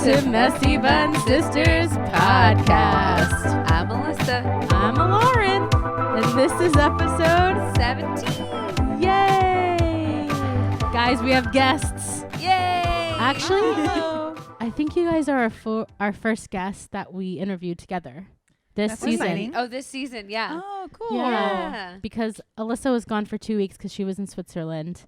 to Messy Bun Sisters Podcast. I'm Melissa. I'm Lauren, and this is episode 17. Yay! Guys, we have guests. Yay! Actually, Hello. I think you guys are our first guests that we interviewed together this That's season. exciting. Oh, this season, yeah. Oh, cool. Yeah. Because Alyssa was gone for 2 weeks because she was in Switzerland.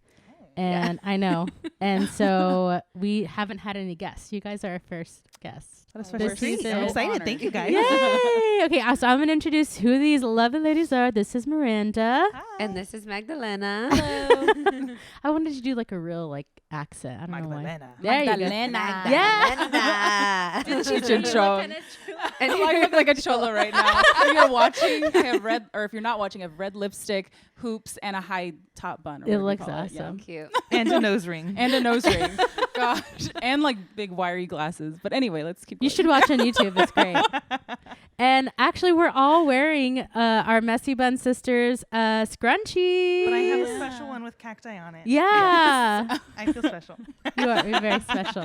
And I know. And so we haven't had any guests. You guys are our first guests. What a This special treat. season. I'm excited. Thank you, guys. Yay! Okay, so I'm going to introduce who these lovely ladies are. This is Miranda. Hi. And this is Magdalena. Hello. I wanted to do like a real like accent. I don't know why. Magdalena. There you go. Yeah. Didn't she Chinchon? And I look like a cholo right now. If you're watching, I have red, or if you're not watching, I have red lipstick, hoops, and a high top bun. It looks awesome. Cute. And a nose ring. And a nose ring. Gosh. And like big wiry glasses. But anyway, let's keep You going. should watch on YouTube. It's great. And actually, we're all wearing our Messy Bun Sisters scrunchies. But I have a special one with cacti on it. Yeah. I feel special. You are you're very special.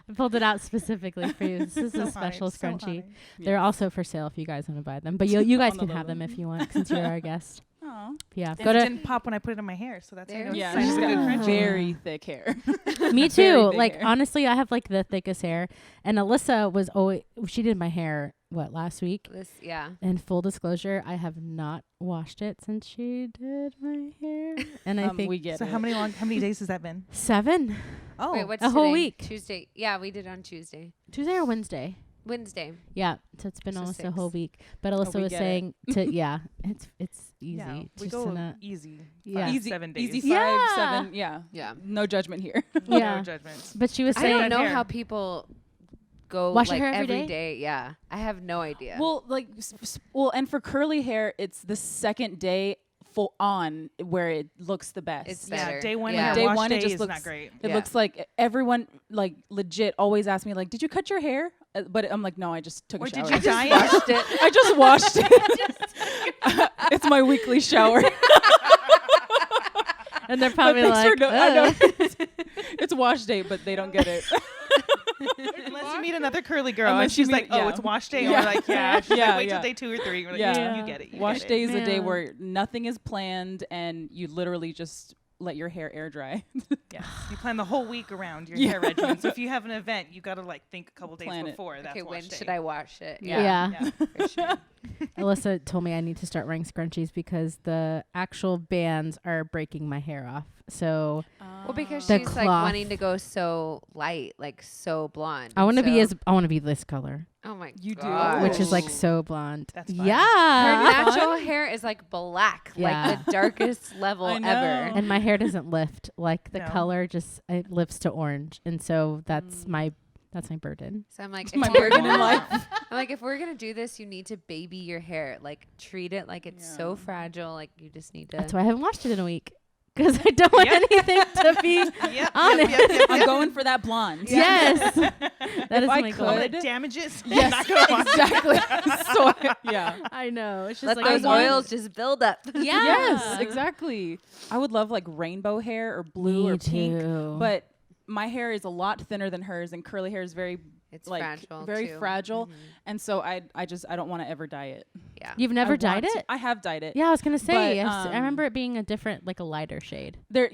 I pulled it out specifically for you. This is So a special honored, so scrunchie. honored. They're also for sale if you guys want to buy them. But you guys On the can logo. have them if you want since you're our guest. Aw. Yeah. And Go it to didn't pop when I put it in my hair, so that's why I know There Yeah, it's she's a good got Frenchie. very thick hair. me Very too. big Like hair. honestly, I have like the thickest hair. And Alyssa was always she did my hair last week. Yeah. And full disclosure, I have not washed it since she did my hair. And I think we get So it. how many days has that been? 7 Oh, Wait, what's a whole today? week. Tuesday. Yeah, we did on Tuesday. Tuesday or Wednesday. Wednesday. Yeah, so it's been So almost a 6. whole week. But Alyssa we was get saying to it's easy. yeah. We just go to not, easy. Yeah. 5, Easy, 7 days. easy Yeah. 5, 7. Yeah. Yeah. No judgment here. Yeah. No judgments. but she was I saying don't know hair. how people go Wash your like hair every every day? day. Yeah. I have no idea. Well, like, and for curly hair, it's the second day full on where it looks the best. It's Yeah, better. day one Yeah. hair Day wash one, it day just is looks- not great. It Yeah. looks like everyone, like, legit always asks me, like, did you cut your hair? But I'm like, no, I just took Or a shower. did you dye Washed it? it. I just washed it. It's my weekly shower. and they're But probably thanks for like, I know. "Ugh." It's wash day, but they don't get it. Unless you meet another curly girl and Unless you she's like, meet- oh, yeah. it's wash day. Yeah. And we're like, yeah. She's Yeah, like, wait yeah. till day 2 or 3. We're like, Yeah. you get it. You Wash get day it. is a day Man. where nothing is planned and you literally just let your hair air dry. Yeah. You plan the whole week around your Yeah. hair regimen. So if you have an event, you got to like think a couple days Plan it. before. That's Okay, when wash day. should I wash it? Yeah. For sure. Alyssa told me I need to start wearing scrunchies because the actual bands are breaking my hair off. So Well, because The she's like cloth. wanting to go so light, like so blonde. I want to be So- I want to be this color, Oh my You do? gosh. which is like Oh. so blonde. That's fine. Yeah. Her natural hair is like black, Yeah. like the darkest level I know. ever. And my hair doesn't lift. Like the No. color just it lifts to orange, and so that's my burden. So I'm like, My if we're burden in gonna- life. I'm like, if we're gonna do this, you need to baby your hair. Like, treat it like it's so Yeah. fragile. Like, you just need to. That's why I haven't washed it in a week because I don't want Yep. anything to be Yep, on yep, it. yep, yep, I'm yep. going for that blonde. Yes, that is I my could- goal. All the damages. Yes, Not gonna wash it. exactly. So yeah. I know. It's just let like those I want- oils just build up. Yes, exactly. I would love like rainbow hair or blue Me or pink, too. but my hair is a lot thinner than hers, and curly hair is very It's like fragile. very too. fragile, Mhm. and so I don't want to ever dye it. Yeah. You've never I dyed want to- it? I have dyed it. Yeah, I was gonna say. But, I remember it being a different, like a lighter shade. There,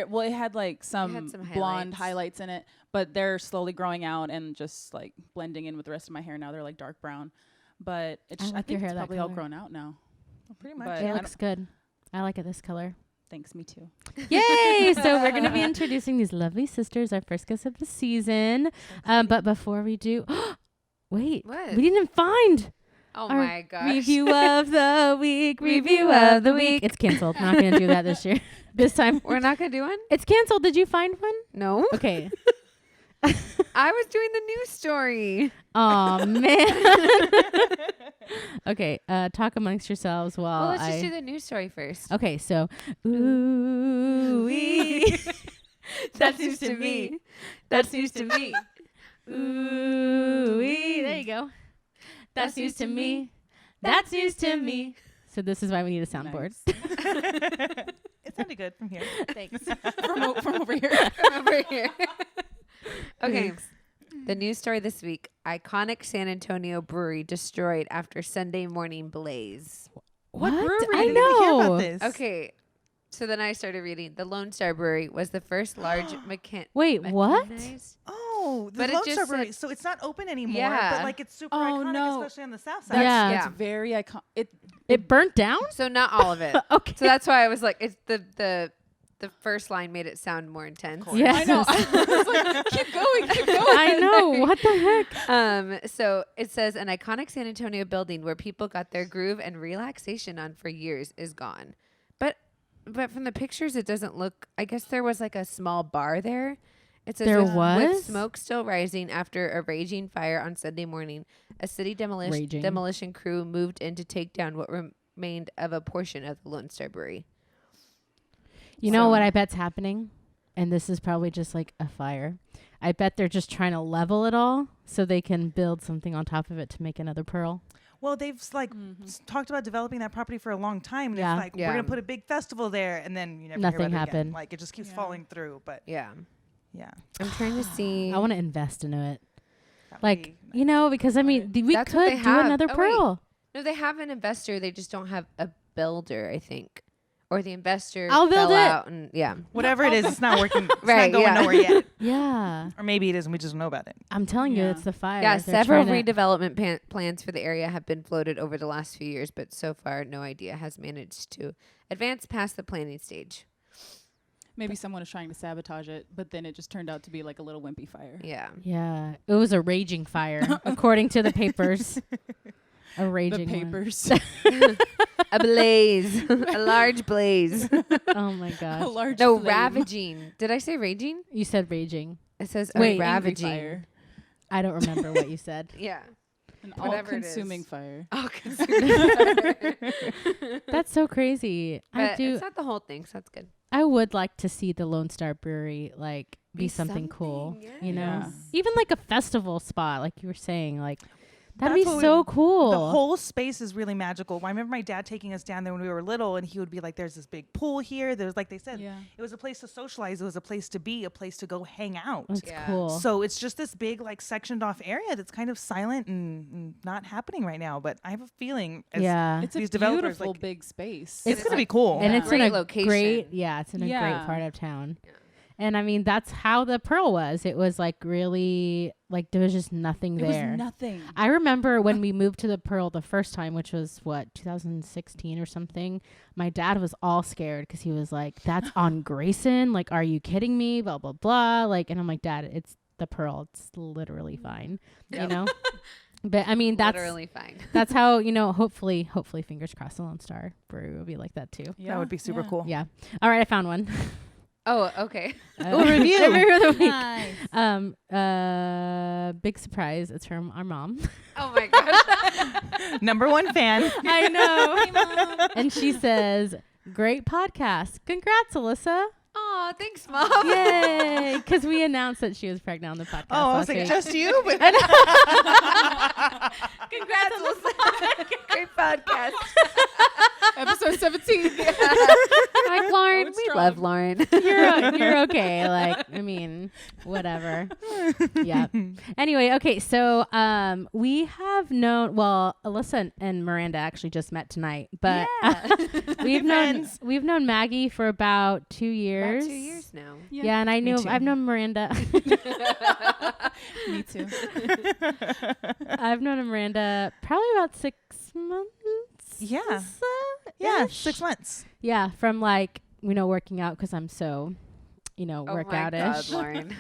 well, it had like some, some blonde highlights. highlights in it, but they're slowly growing out and just like blending in with the rest of my hair. Now they're like dark brown, but I I like your think hair it's that probably all color. grown out now. Pretty much. But It I looks good. I like it this color. Thanks, me too. Yay! So we're gonna be introducing these lovely sisters, our first guest of the season. But before we do, wait, What? we didn't find Oh our my gosh. review of the week. Review of the week. It's canceled. We're not gonna do that this year. This time We're not gonna do one? it's canceled. Did you find one? No. Okay. I was doing the news story. Oh man. Okay. Talk amongst yourselves while Well, let's I. just do the news story first. Okay. So, ooh wee. That's news to me. That's news to me. Ooh wee. There you go. That's news to me. That's news to me. So this is why we need a soundboard. It sounded good from here. Thanks. From over here. From over here. Okay. Thanks. The news story this week: iconic San Antonio brewery destroyed after Sunday morning blaze. What? brewery? I didn't even hear know. about this. Okay, so then I started reading. The Lone Star Brewery was the first large Wait, what? mechanized- Oh, the But it Lone just Star Brewery. said- So it's not open anymore, Yeah. but like it's super Oh, iconic, no. especially on the south side. Yeah. That's very iconic. It burnt down? So not all of it. Okay. So that's why I was like, it's the first line made it sound more intense. Yes. I know. I was like, keep going, keep going. I know. What the heck? So it says an iconic San Antonio building where people got their groove and relaxation on for years is gone. But from the pictures, it doesn't look. I guess there was like a small bar there. It says There with was? smoke still rising after a raging fire on Sunday morning. A city Raging. demolition crew moved in to take down what remained of a portion of the Lone Star Brewery. You know what I bet's happening? And this is probably just like a fire. I bet they're just trying to level it all so they can build something on top of it to make another pearl. Well, they've like talked about developing that property for a long time. And Yeah. it's like, Yeah. we're going to put a big festival there. And then you never Nothing hear about it happened. again. Like it just keeps Yeah. falling through. But Yeah, yeah. I'm trying to see. I want to invest into it. that would Like, be you know, because I mean, we That's what could they do have. another Oh, wait. pearl. No, they have an investor. They just don't have a builder, I think. Or the investor I'll build fell it. out and Whatever it is, it's not working. It's Right, not going yeah. nowhere yet. Yeah. Or maybe it is and we just don't know about it. I'm telling you, Yeah. it's the fire. Yeah, They're several trying to- redevelopment plans for the area have been floated over the last few years, but so far no idea has managed to advance past the planning stage. Maybe someone is trying to sabotage it, but then it just turned out to be like a little wimpy fire. Yeah. Yeah. It was a raging fire, according to the papers. A The raging one. papers. A blaze. A large blaze. Oh my A gosh. large No, flame. ravaging. Did I say raging? You said raging. It says Wait, a angry ravaging. Fire. I don't remember what you said. Yeah. An Whatever it all-consuming is. fire. Oh, consuming. That's so crazy. But it's not the whole thing, so that's good. I would like to see the Lone Star Brewery like be Be something cool. something, You know, Yeah. even like a festival spot, like you were saying, like that'd That's be what so we- cool. The whole space is really magical. I remember my dad taking us down there when we were little, and he would be like, "There's this big pool here." There's like they said, Yeah. it was a place to socialize. It was a place to be, a place to go hang out. That's Yeah. cool. So it's just this big, like, sectioned off area that's kind of silent and not happening right now. But I have a feeling, as yeah, It's a These developers, beautiful like- big space. it's It's gonna like- be cool. and Yeah. it's in Great a location. great, yeah, it's in a Yeah. great part of town. Yeah. And I mean, that's how the Pearl was. It was like really like there was just nothing It there. was nothing. I remember when we moved to the Pearl the first time, which was what 2016 or something. My dad was all scared because he was like, "That's on Grayson. Like, are you kidding me?" Blah blah blah. Like, and I'm like, "Dad, it's the Pearl. It's literally fine." You Yep. know. But I mean, that's literally fine. that's how hopefully, fingers crossed, the Lone Star Brewery will be like that too. Yeah. That would be super cool. Yeah. All right, I found one. Oh, okay. review. Review of the week. Nice. Big surprise. It's from our mom. Oh my gosh. Number one fan. I know. And she says, "Great podcast. Congrats, Alyssa." Oh, thanks, Mom. Yay. Because we announced that she was pregnant on the podcast. Oh, I was last like, week. just you? But Congrats, Alyssa. Great podcast. Episode 17. Hi, Lauren. Going We strong. love Lauren. You're okay. Like, I mean, whatever. Yeah. Anyway, okay. So, we have known, well, Alyssa and Miranda actually just met tonight, but we've known Maggie for about 2 years. About 2 years now. Yeah. And too. I've known Miranda. Me too. I've known Miranda probably about 6 months. Yeah. So, yeah, ish. 6 months. Yeah, from like, working out because I'm so, Oh my God, workout-ish. Lauren.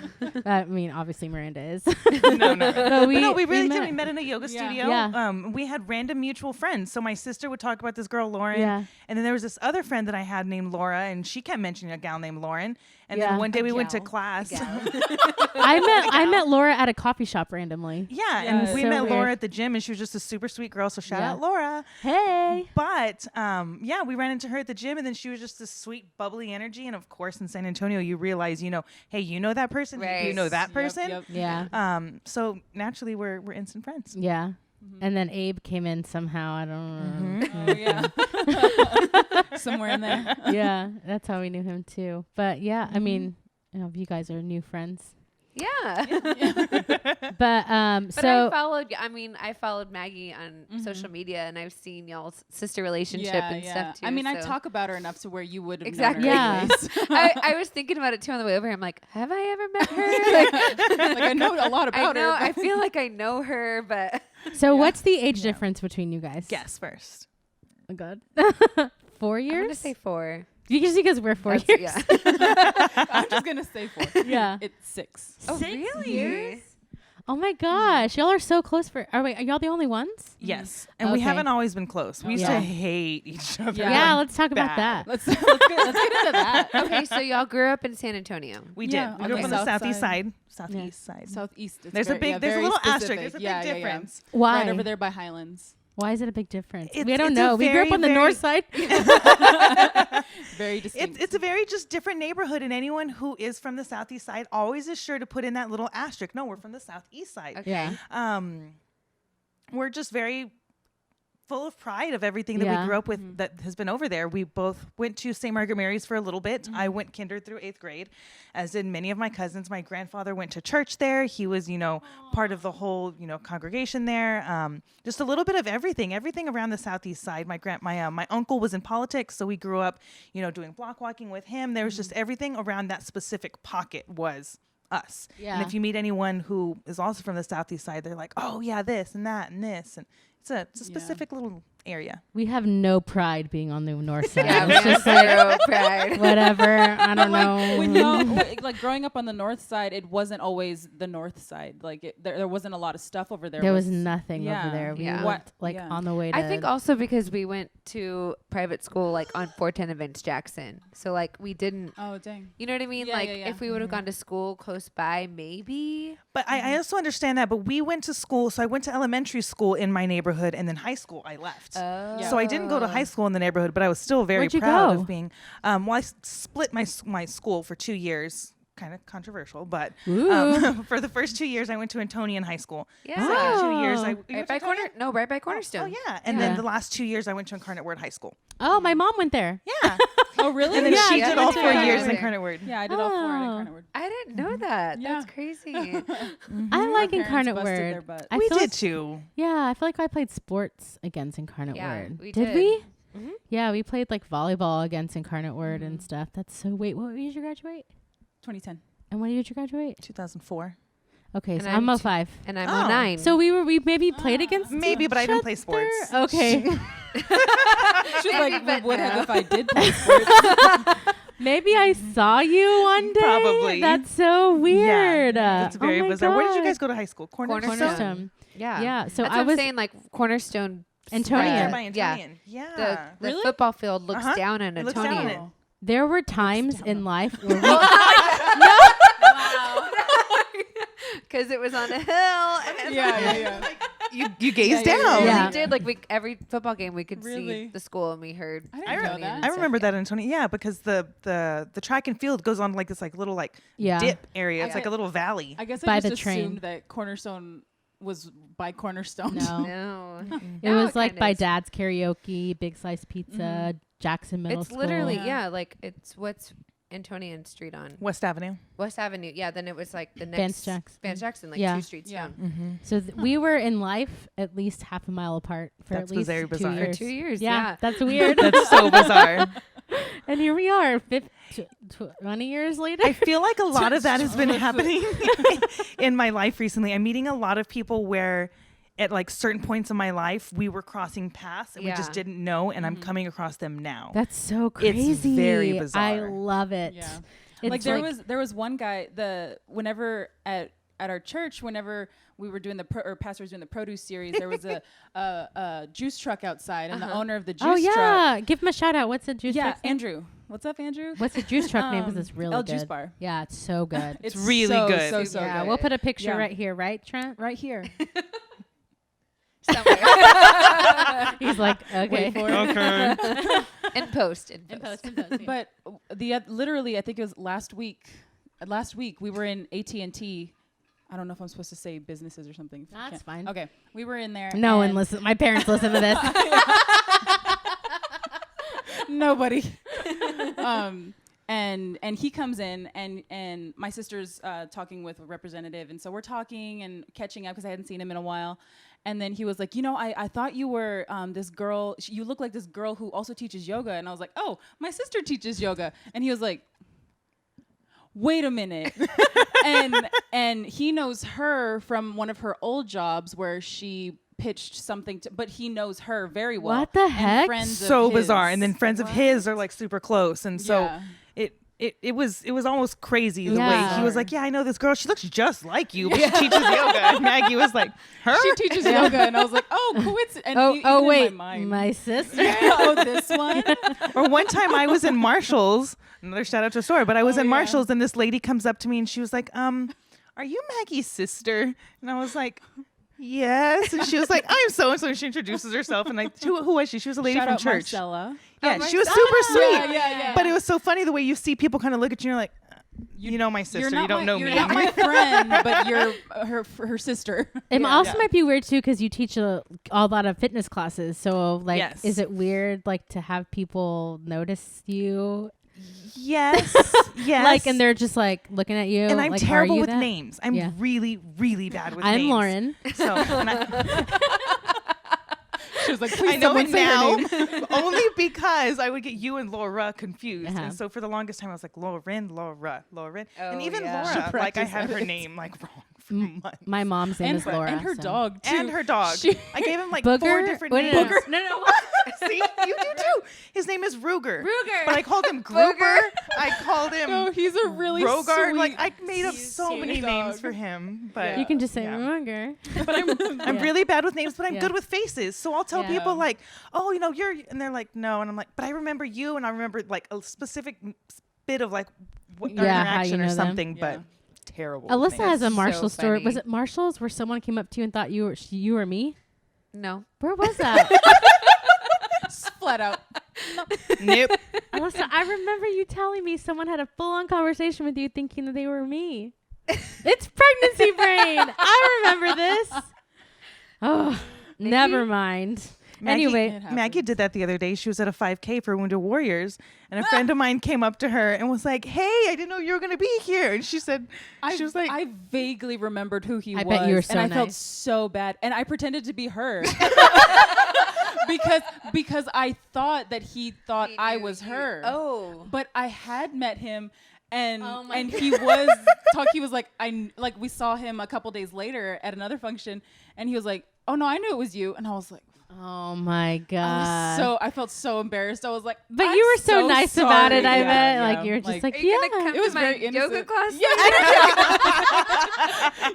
I mean, obviously Miranda is. No. No, We really did. met. We met in a yoga Yeah. studio. Yeah. We had random mutual friends. So my sister would talk about this girl, Lauren. Yeah. And then there was this other friend that I had named Laura, and she kept mentioning a gal named Lauren. And Yeah. then one day A we went to gal. class. I met Laura at a coffee shop randomly. Yeah, Yeah. and we So met Laura weird. at the gym, and she was just a super sweet girl. So shout Yeah. out Laura. Hey. But yeah, we ran into her at the gym, and then she was just this sweet, bubbly energy. And of course, in San Antonio, you realize, hey, you know that person, Right. you know that Yep, person. yep. Yeah. So naturally, we're instant friends. Yeah. And then Abe came in somehow. I don't know. Oh, yeah. Somewhere in there. Yeah, that's how we knew him too. But yeah, I mean, you guys are new friends. Yeah. But But so I followed Maggie on social media, and I've seen y'all's sister relationship and stuff too. I mean, I so- talk about her enough to where you would have Exactly. known her Yeah. anyways. I was thinking about it too on the way over here. I'm like, have I ever met her? Like I know a lot I about know. her. I feel like I know her, but what's the age difference between you guys? Guess first. Oh, God. 4 years? I'm gonna say 4. Just because we're 4 That's- years. Yeah. I'm just gonna say 4. Yeah. It's 6. Oh, 6 really? years? Oh my gosh, y'all are so close. Are y'all the only ones? Yes. And we Okay. haven't always been close. We used Yeah. to hate each other. Yeah, like let's talk about bad. that. Let's get into that. Okay, so y'all grew up in San Antonio. We Yeah, did. We on grew the up on the south southeast side. side. Southeast side. Southeast. It's There's a very- big, there's a very little asterisk. specific. There's a big Yeah. difference. Why? Right over there by Highlands. Why is it a big difference? It's- We don't it's a know. We grew up very, on the very- north side. Very distinct. It's a very just different neighborhood, and anyone who is from the southeast side always is sure to put in that little asterisk. No, we're from the southeast side. Okay. Yeah. We're just very full of pride of everything that Yeah. we grew up with that has been over there. We both went to St. Margaret Mary's for a little bit. I went kinder through 8th grade, as did many of my cousins. My grandfather went to church there. He was, part of the whole, congregation there. Just a little bit of everything around the southeast side. My uncle was in politics, so we grew up, doing block walking with him. There was just everything around that specific pocket was us. Yeah. And if you meet anyone who is also from the southeast side, they're like, oh yeah, this and that and this, and it's a specific little area. We have no pride being on the north side. Yeah, we It's have just like, zero pride. whatever. I don't When know. like growing up on the north side, it wasn't always the north side. Like there wasn't a lot of stuff over there. There was nothing over Yeah. there. We Yeah. went Yeah. on the way to. I think also because we went to private school like on 410 of Vince Jackson. So like we didn't, Oh dang. you know what I mean? Yeah, Like yeah, yeah. if we would have gone to school close by, maybe. But I also understand that. But we went to school. So I went to elementary school in my neighborhood, and then high school I left. Oh. So I didn't go to high school in the neighborhood, but I was still very Where'd you proud go? of being. I split my school for 2 years. Kind of controversial, but Ooh. for the first 2 years, I went to Antonian High School. Yeah. Second 2 years, Oh. I Right by right by Cornerstone. Oh yeah, and Yeah. then the last 2 years, I went to Incarnate Word High School. Oh, my mom went there. Yeah, Oh really? and then Yeah, she I did went all to 4 Incarnate years in Word. Incarnate Word. Yeah, I did all 4 in Oh. Incarnate Word. I didn't know that. Yeah. That's crazy. I Our like parents Incarnate busted their Word. butt. I We feel did like- too. Yeah, I feel like I played sports against Incarnate Yeah, Word. we did did. we? Mhm. Yeah, we played like volleyball against Incarnate Word and stuff. That's so. Wait, what year did you graduate? 2010. And when did you graduate? 2004. Okay, And so I'm I'm t- 05. And I'm Oh. 09. So we maybe played against Maybe, but I didn't play each sports. other? Okay. She's like, Maybe, we but would have no. if I did play sports. Maybe I saw you one day. Probably. That's so weird. Yeah, it's very oh my bizarre. Where did you God. guys go to high school? Cornerstone. Cornerstone. yeah. Yeah. So That's I what was I'm saying, like Cornerstone. Antonian. Right there Yeah. by Yeah. Antonian. Yeah. The Really? football field looks Uh-huh. down on It looks down on Antonian. it. There were times in life where we Because it was on a hill. And yeah. You gazed Yeah, yeah, down. yeah. We did like every football game we could see Really? the school and we heard. I didn't know Antonian that. and I stuff, remember yeah. that in Antonian. Yeah, because the track and field goes on like this little yeah. dip area. It's Yeah. like a little valley. I guess By I the just train. assumed that Cornerstone was by Cornerstone. No. No. It Now was like kinda by is. Dad's Karaoke, Big Slice Pizza, Jackson Middle It's School. literally, Yeah. yeah, like it's what's Antonian Street on? West Avenue. West Avenue. Yeah, then it was like the next. Vance Jackson. Vance Jackson, like Yeah. 2 streets Yeah. down. So we were in life at least half a mile apart for That's at least very 2 bizarre. For years. 2 years, Yeah, yeah. that's weird. That's so bizarre. And here we are, 20 years later. I feel like a lot of that has been happening in my life recently. I'm meeting a lot of people where at like certain points in my life we were crossing paths and we just Yeah. didn't know, and I'm coming across them now. That's so crazy. very I bizarre. love it. Yeah. It's Like there was one guy whenever at our church, whenever we were doing pastor was doing the produce series, there was a juice truck outside, and the owner of the juice Oh yeah, truck. give him a shout out. What's the juice Yeah, truck name? Andrew. What's up, Andrew? What's the juice truck name? Because it's really El good. Juice Bar. Yeah, it's so good. It's really so, good. So, so yeah, good. we'll put a picture Yeah. right here, right, Trent? right here. Somewhere. He's like, okay. Wait for it. Okay. in post. In post. But literally, I think it was last week. Last week we were in AT&T. I don't know if I'm supposed to say businesses or something. That's Can't- fine. Okay, we were in there. No one and listens. My parents listen to this. Nobody. And he comes in, and my sister's talking with a representative, and so we're talking and catching up because I hadn't seen him in a while. And then he was like, I thought you were this girl. You look like this girl who also teaches yoga. And I was like, oh, my sister teaches yoga. And he was like, wait a minute. and he knows her from one of her old jobs where she pitched something but he knows her very well. What the heck? So bizarre. And then friends of his are like super close. And so it was almost crazy the way he was like, yeah, I know this girl. She looks just like you, but she teaches yoga. And Maggie was like, her? She teaches yoga. And I was like, oh, coincidence. Wait, my sister. Oh, this one? Or one time I was in Marshall's, another shout out to a store, but I was in Marshall's and this lady comes up to me and she was like, are you Maggie's sister? And I was like, yes. And she was like, I'm so-and-so. And she introduces herself. And like, who was she? She was a lady Shout from out church. Marcella. Yeah, she was super sweet. Yeah. But it was so funny the way you see people kind of look at you and you're like, you know my sister, you don't know me. You're not my friend, but you're her sister. It also might be weird too because you teach a lot of fitness classes. So like, is it weird like to have people notice you? Yes. Like, and they're just like looking at you. And I'm like, terrible with names. I'm really, really bad with names. I'm Lauren. So she was like, please I know someone it say now her name. only because I would get you and Laura confused. Uh-huh. And so for the longest time I was like Lauren. And even yeah. Laura, like I had her name like wrong for months. My mom's name is Laura. And her so. dog, too. And her dog. I gave him like Booger? 4 different Wait, names. no. See, you do too. His name is Ruger. Ruger. But I called him Gruber. I called him No, he's a really Rogard. sweet, like I made up he's so cute many dog. names for him. But You can just say yeah. Ruger. But I'm really bad with names, but I'm Yeah. good with faces. So I'll tell people like, oh, you're, and they're like, no. And I'm like, but I remember you. And I remember like a specific bit of like what Yeah, how you interaction or know them. something, Yeah. but terrible. Alyssa with names. has a So Marshall store. funny. Was it Marshall's where someone came up to you and thought you were me? No. Where was that? Flat out. Nope. Alyssa, I remember you telling me someone had a full-on conversation with you thinking that they were me. It's pregnancy brain. I remember this. Oh, never mind. Anyway, Maggie did that the other day. She was at a 5K for Wounded Warriors, and a friend of mine came up to her and was like, "Hey, I didn't know you were going to be here." And she said, "She was like, I vaguely remembered who he I was, bet you were so and I felt nice. so bad, and I pretended to be her because I thought that he thought I was her. Oh. But I had met him. And Oh my and he was he was like we saw him a couple days later at another function, and he was like, "Oh no, I knew it was you." And I was like, oh my god. I felt so embarraed. I was like, But I'm you were so nice about it. sorry. I Yeah, bet. yeah. Like you're just like, Are you yeah. gonna come It was to my very yoga innocent. class?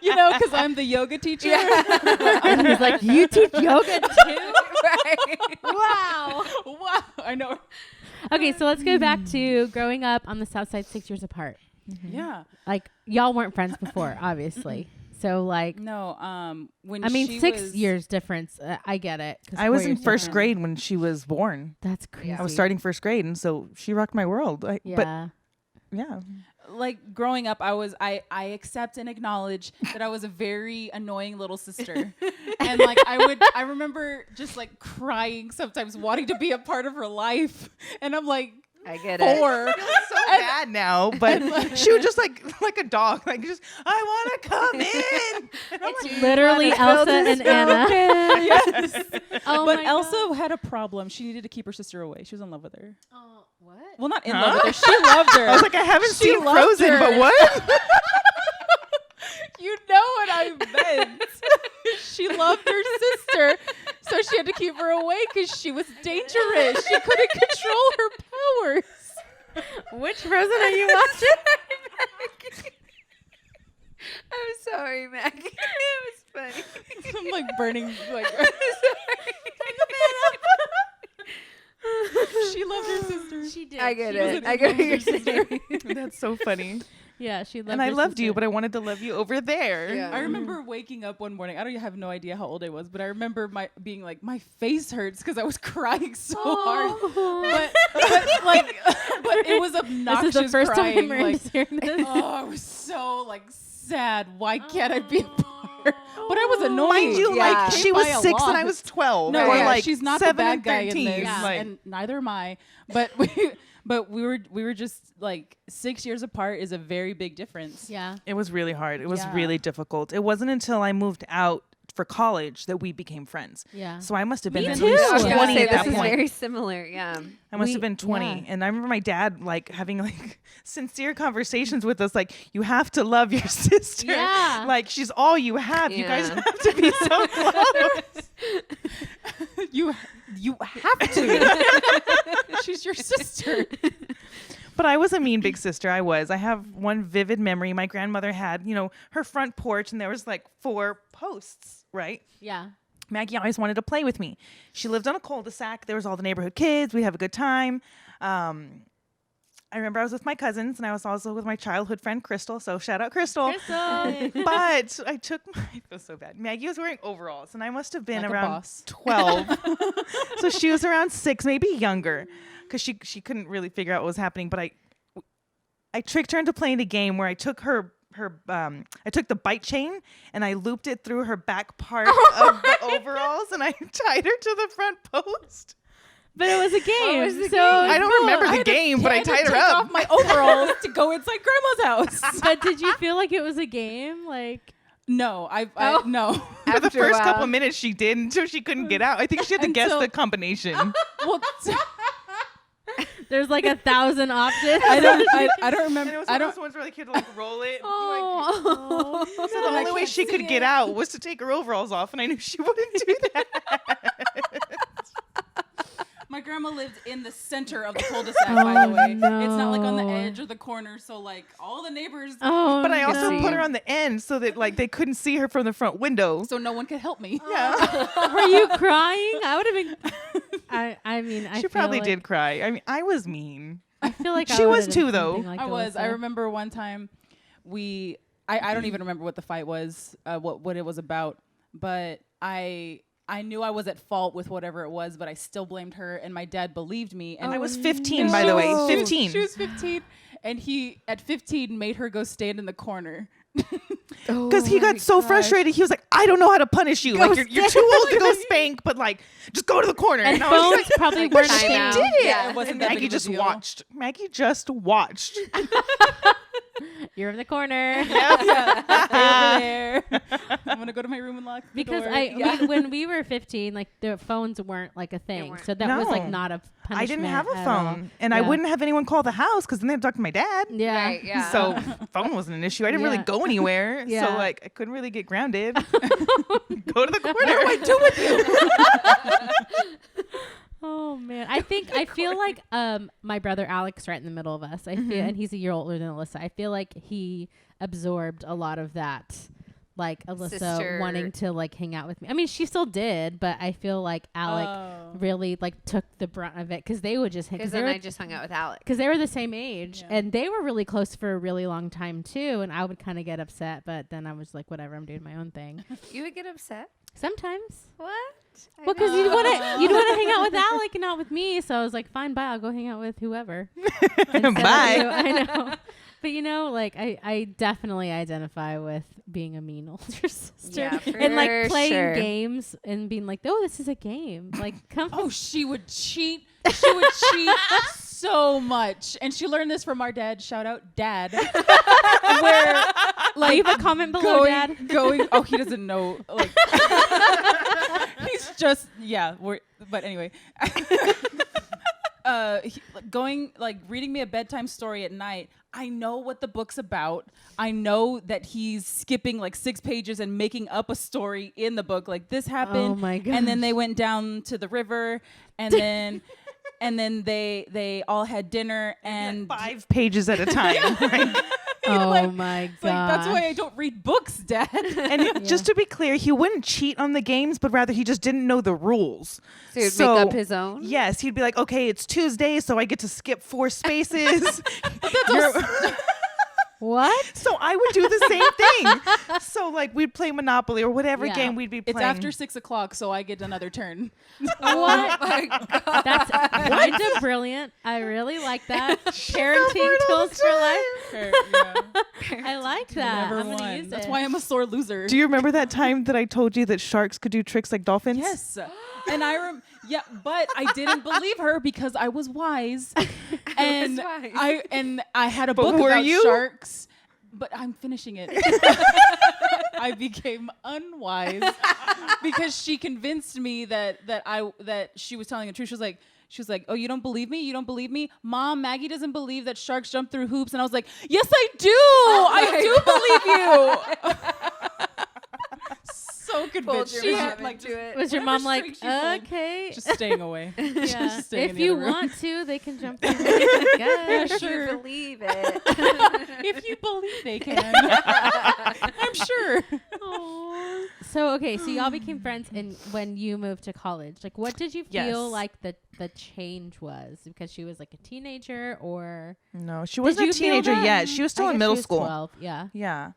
Yeah, because I'm the yoga teacher. And he's like, you teach yoga too? Right. Wow. Wow, I know. Okay, so let's go back to growing up on the South Side 6 years apart. Yeah. Like y'all weren't friends before, obviously. So like, No. When I mean, she 6 was, years difference. I get it. 'cause I was 4 in years first different. grade when she was born. That's crazy. I was starting first grade, and so she rocked my world. But Yeah. yeah, like growing up, I accept and acknowledge that I was a very annoying little sister, and like I remember just like crying sometimes, wanting to be a part of her life, and I'm like I get it. 4. I feel so bad now, but she would just like a dog, like just I want to come in. And I'm like, Literally Elsa and Anna. Yes. Oh But my Elsa had a problem. She needed to keep her sister away. She was in love with her. Oh, what? Well, not in love with her. She loved her. I was like, I haven't She seen loved Frozen, her. but what? You know what I meant. She loved her sister, so she had to keep her away because she was dangerous. She couldn't control her powers. Which Frozen are you watching? I'm sorry, Maggie. It was funny. I'm like burning. Like she loved her sister. She did. I get She it. was I get what you're saying. That's so funny. Yeah, she loved And I her loved you, sister. but I wanted to love you over there. Yeah. I remember waking up one morning. I don't have no idea how old I was, but I remember being like, my face hurts because I was crying so hard. But it was obnoxious. This is the first crying, time Miranda's hearing this. oh, I was so like sad. Why can't I be a part? But I was annoyed. Mind you, Yeah. like she was By a 6 and lot. I was 12. No, or yeah, like she's not the 7 bad and guy 13. in this, Yeah. Like, and neither am I. But But we were just like 6 years apart is a very big difference. Yeah. It was really hard. It was Yeah. really difficult. It wasn't until I moved out for college that we became friends. Yeah. So I must have been Me at too. least I was gonna 20 say at that this is point. very similar. Yeah. I must We- have been 20. yeah. And I remember my dad like having like sincere conversations with us like, you have to love your sister. Yeah. Like she's all you have. You guys Yeah. have to be so close. You have to. She's your sister. But I was a mean big sister. I was. I have one vivid memory. My grandmother had, her front porch and there was like 4 posts, right? Yeah. Maggie always wanted to play with me. She lived on a cul-de-sac. There was all the neighborhood kids. We'd have a good time. I remember I was with my cousins and I was also with my childhood friend, Crystal. So shout out Crystal. But I took I feel so bad. Maggie was wearing overalls and I must have been Like a around boss. 12. So she was around 6, maybe younger, because she couldn't really figure out what was happening. But I tricked her into playing a game where I took I took the bike chain and I looped it through her back part of the overalls and I tied her to the front post. But it was a game. was the so game? I don't remember the had to- game, but I had to tied her take up. off my overalls to go inside grandma's house. But did you feel like it was a game? Like, No, Oh. no. For the After a first while. couple minutes, she did until she couldn't get out. I think she had to guess Until- the combination. Well, there's like 1,000 options. I don't And remember. it was I one of don't. those ones where the kid would like roll it. Oh. Like, so the only way she could get out was to take her overalls off, and I knew she wouldn't do that. My grandma lived in the center of the cul-de-sac, by the way. It's not like on the no. edge or the corner, so like all the neighbors, Oh, But I also no. put her on the end so that like they couldn't see her from the front window. so no one could help me. Yeah, Were you crying? I would have been. I mean, I she feel probably like, did cry. I mean, I was mean. I feel like She I was would've too, done though. something like I was. I Alyssa. remember one time I don't even remember what the fight was, what it was about, but I knew I was at fault with whatever it was, but I still blamed her, and my dad believed me. And I was 15, by the way. no. 15. She was 15, and he at 15 made her go stand in the corner. Because he got so frustrated, he was like, "I don't know how to punish you. Like you're too old to go spank, but like just go to the corner." And I was phones like, probably Like weren't. time she out. did it. Yeah. It wasn't And that big Maggie of a just deal. watched. Maggie just watched. You're in the corner. Stay over there. I'm gonna go to my room and lock the Because door. when we were 15, like the phones weren't like a thing, weren't. so that was like No. not a punishment. I didn't have a at all. phone, and I Yeah. wouldn't have anyone call the house because then they'd talk to my dad. Yeah. Right, yeah. So phone wasn't an issue. I didn't really Yeah. go anywhere. Yeah. So like I couldn't really get grounded. Go to the corner. What do I do with you? Oh man, I feel like my brother Alex right in the middle of us. I feel, and he's a year older than Alyssa. I feel like he absorbed a lot of that, like Alyssa Sister. wanting to like hang out with me. I mean, she still did, but I feel like Alec Oh. really like took the brunt of it because they would just hang. Because then I just hung out with Alex. Because they were the same age, Yeah. and they were really close for a really long time too. And I would kind of get upset, but then I was like, whatever, I'm doing my own thing. You would get upset? Sometimes, What? well, because you want to hang out with Alec and not with me. So I was like, fine, bye, I'll go hang out with whoever. Instead of Bye. you. I know, but like I definitely identify with being a mean older sister Yeah, for and like playing sure. games and being like, oh, this is a game. Like, come Oh, she would cheat. She would cheat so much, and she learned this from our dad. Shout out, Dad. Where leave a comment below, Dad. Oh, he doesn't know. Like, he's just but anyway. Reading me a bedtime story at night. I know what the book's about. I know that he's skipping like 6 pages and making up a story in the book. Like this happened. Oh my And then gosh. they went down to the river, and then they all had dinner, and 5 pages at a time. Right? Oh like- my it's like, that's god. why I don't read books, Dad. And just to be clear, he wouldn't cheat on the games, but rather he just didn't know the rules. So he would make up his own? Yes, he'd be like, okay, it's Tuesday, so I get to skip 4 spaces. You're- What? So I would do the same thing. So like we'd play Monopoly or whatever Yeah. game we'd be It's playing. after 6 o'clock, so I get another turn. What? Oh my God. That's kind of brilliant. I really like that. Parenting tools for life. I like that. Never I'm gonna won. use That's it. why I'm a sore loser. Do you remember that time that I told you that sharks could do tricks like dolphins? Yes. And Yeah, but I didn't believe her because I was wise. And I had a book were about you? sharks. But I'm finishing it. I became unwise because she convinced me that she was telling the truth. She was like, oh, you don't believe me? You don't believe me? Mom, Maggie doesn't believe that sharks jump through hoops. And I was like, yes, I do. I do believe you. So convinced. She had, Was your mom like, string she pulled, okay? just staying away. Yeah. Just staying in If the you other room. want to, they can jump through. Yeah, If sure. you believe it. If you believe they can. I'm sure. Aw. So so y'all became friends, and when you moved to college, like, what did you feel Yes. like the change was? Because she was like a teenager, or No, she Did wasn't you a feel teenager that? yet. She was still I in guess middle she was school. 12. Yeah, Yeah.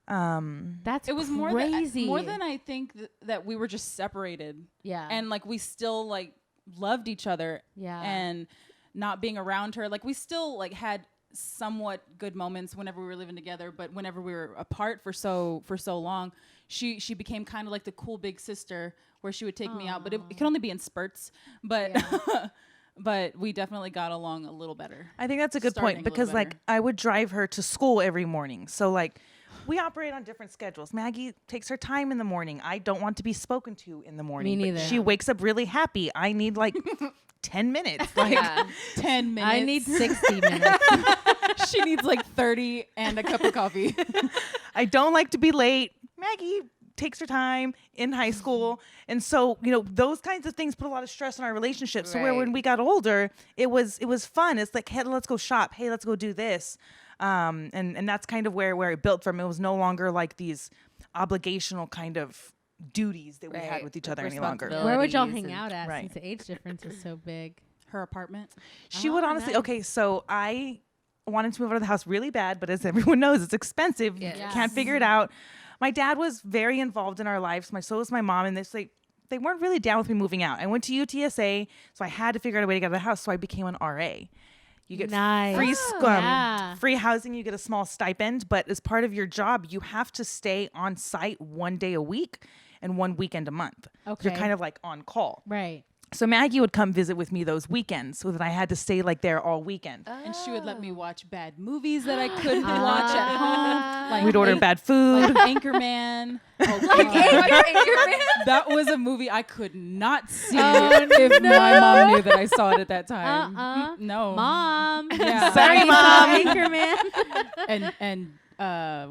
that's It was crazy. more than I think that we were just separated. Yeah, And like we still like loved each other. Yeah. And not being around her, like we still like had somewhat good moments whenever we were living together, but whenever we were apart for so long, she became kind of like the cool big sister where she would take me out, but it could only be in spurts. But but we definitely got along a little better. I think that's a good Starting point a little because like better. I would drive her to school every morning. So like we operate on different schedules. Maggie takes her time in the morning. I don't want to be spoken to in the morning. Me but neither. She wakes up really happy. I need like 10 minutes. Like 10 minutes. I need 60 minutes. She needs like 30 and a cup of coffee. I don't like to be late. Maggie takes her time in high school. And so, you know, those kinds of things put a lot of stress on our relationship. So where when we got older, it was fun. It's like, hey, let's go shop. Hey, let's go do this. And that's kind of where it built from. It was no longer like these obligational kind of duties that we had with each other any longer. Where would y'all Responsibilities hang out at Right. since the age difference is so big? Her apartment. She would Oh, honestly, nice. okay, so I wanted to move out of the house really bad, but as everyone knows, it's expensive. Yes. You can't figure it out. My dad was very involved in our lives. So was my mom, and they weren't really down with me moving out. I went to UTSA, so I had to figure out a way to get out of the house. So I became an RA. You get Nice. free Yeah. free housing. You get a small stipend, but as part of your job, you have to stay on site 1 day a week and 1 weekend a month. Okay. You're kind of like on call. Right. So Maggie would come visit with me those weekends, so that I had to stay like there all weekend. And she would let me watch bad movies that I couldn't watch at home. Like We'd order bad food. like Anchorman. Oh, God. That was a movie I could not see if my mom knew that I saw it at that time. No. Mom. Yeah. Sorry, I saw Anchorman. And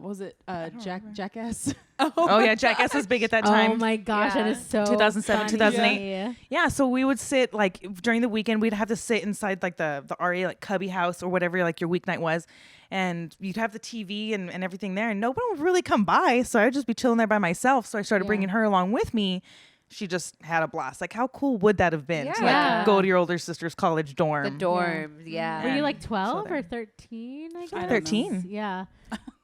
what was it? Jackass? Oh yeah, Jackass was big at that time. Oh my gosh, that is so 2007, funny. 2008. Yeah. Yeah, so we would sit like during the weekend, we'd have to sit inside like the RA like cubby house or whatever like your weeknight was, and you'd have the TV and everything there, and no one would really come by, so I'd just be chilling there by myself. So I started bringing her along with me. She just had a blast. Like, how cool would that have been to Yeah. like go to your older sister's college dorm? The dorms, yeah. Were you like And 12 so or 13? I guess. I don't know. 13. Yeah.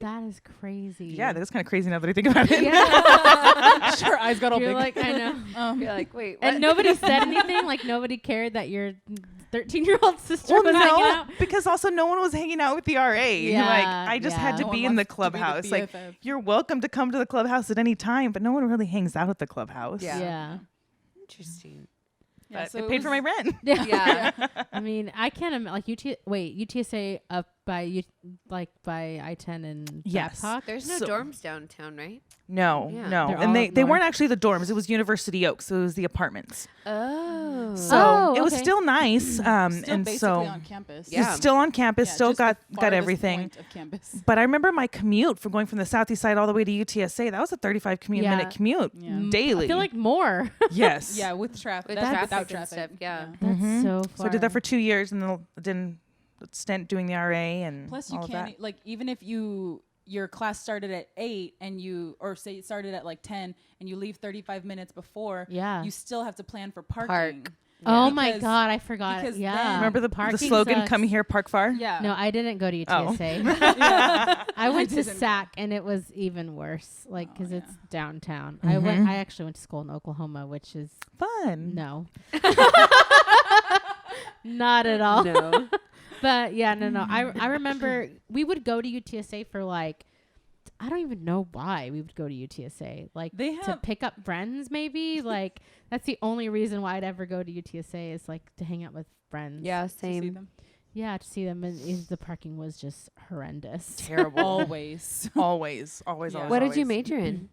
That is crazy. Yeah, that's kind of crazy now that I think about it. Yeah. Her eyes got all You're big. like, I know. You're like, wait, what? And nobody said anything. Like nobody cared that your 13-year-old sister Well, was hanging no, out. because also no one was hanging out with the RA. Yeah, Like I just had yeah. to No be one in the wants to be the clubhouse. Like BFF. you're welcome to come to the clubhouse at any time, but no one really hangs out at the clubhouse. Yeah. Yeah. Interesting. Yeah, But so it it paid for was- my rent. Yeah. I mean, I can't like UTSA up by by I-10 and Yes. Babcock. There's no So- dorms downtown, right? No, Yeah. no. They're And all they up weren't north. actually the dorms. It was University Oaks. So it was the apartments. Oh. So it was okay. still nice. Still and basically so on campus. Yeah. it's still on campus, Yeah, still just the got farthest everything. point of campus. But I remember my commute from going from the southeast side all the way to UTSA. That was a 35 Yeah. minute commute Yeah. daily. I feel like more. yes. Yeah, with traffic. With That's traffic without and traffic. stuff, yeah. That's so far. So I did that for 2 years and then stint doing the RA and Plus, you all of can't that. like even if your class started at 8 and or say it started at like 10 and you leave 35 minutes before. Yeah. You still have to plan for parking. Park. Oh my Because- God, I forgot. because Yeah. then- Remember the Parking slogan, sucks. "Come here, park far"? Yeah. No, I didn't go to Oh. UTSA. I went to didn't. SAC and it was even worse. Like, because it's downtown. Mm-hmm. I actually went to school in Oklahoma, which is Fun. no, not at all. No. But yeah, no. I remember we would go to UTSA for like I don't even know why we would go to UTSA. Like They to have- pick up friends, maybe. Like that's the only reason why I'd ever go to UTSA is like to hang out with friends. Yeah, To see same. them. Yeah, to see them. And the parking was just horrendous. Terrible. Always. always. Yeah. Always. What did you always. major in?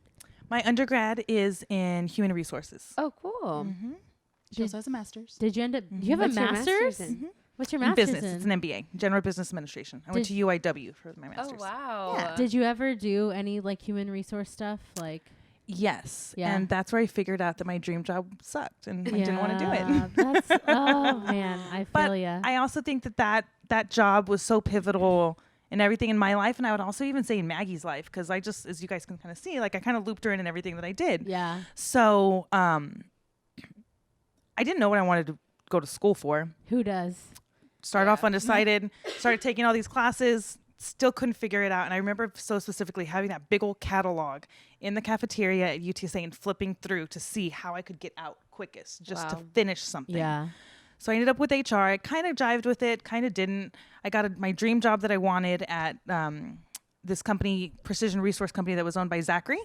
My undergrad is in human resources. Oh, cool. Mm-hmm. She also has a master's. Did you end up? Do you have What's a your master's? in? What's your In master's business. in? It's an MBA, General Business Administration. I went to UIW for my Oh, master's. wow. Yeah. Did you ever do any like human resource stuff? Like, Yes. Yeah. And that's where I figured out that my dream job sucked and I didn't want to do it. That's oh man, I But feel ya. I also think that job was so pivotal in everything in my life. And I would also even say in Maggie's life, because I just, as you guys can kind of see, like I kind of looped her in everything that I did. Yeah. So I didn't know what I wanted to go to school for. Who does? Started off undecided, started taking all these classes, still couldn't figure it out. And I remember so specifically having that big old catalog in the cafeteria at UTSA and flipping through to see how I could get out quickest just to Wow. finish something. Yeah. So I ended up with HR. I kind of jived with it, kind of didn't. I got my dream job that I wanted at this company, Precision Resource Company, that was owned by Zachary.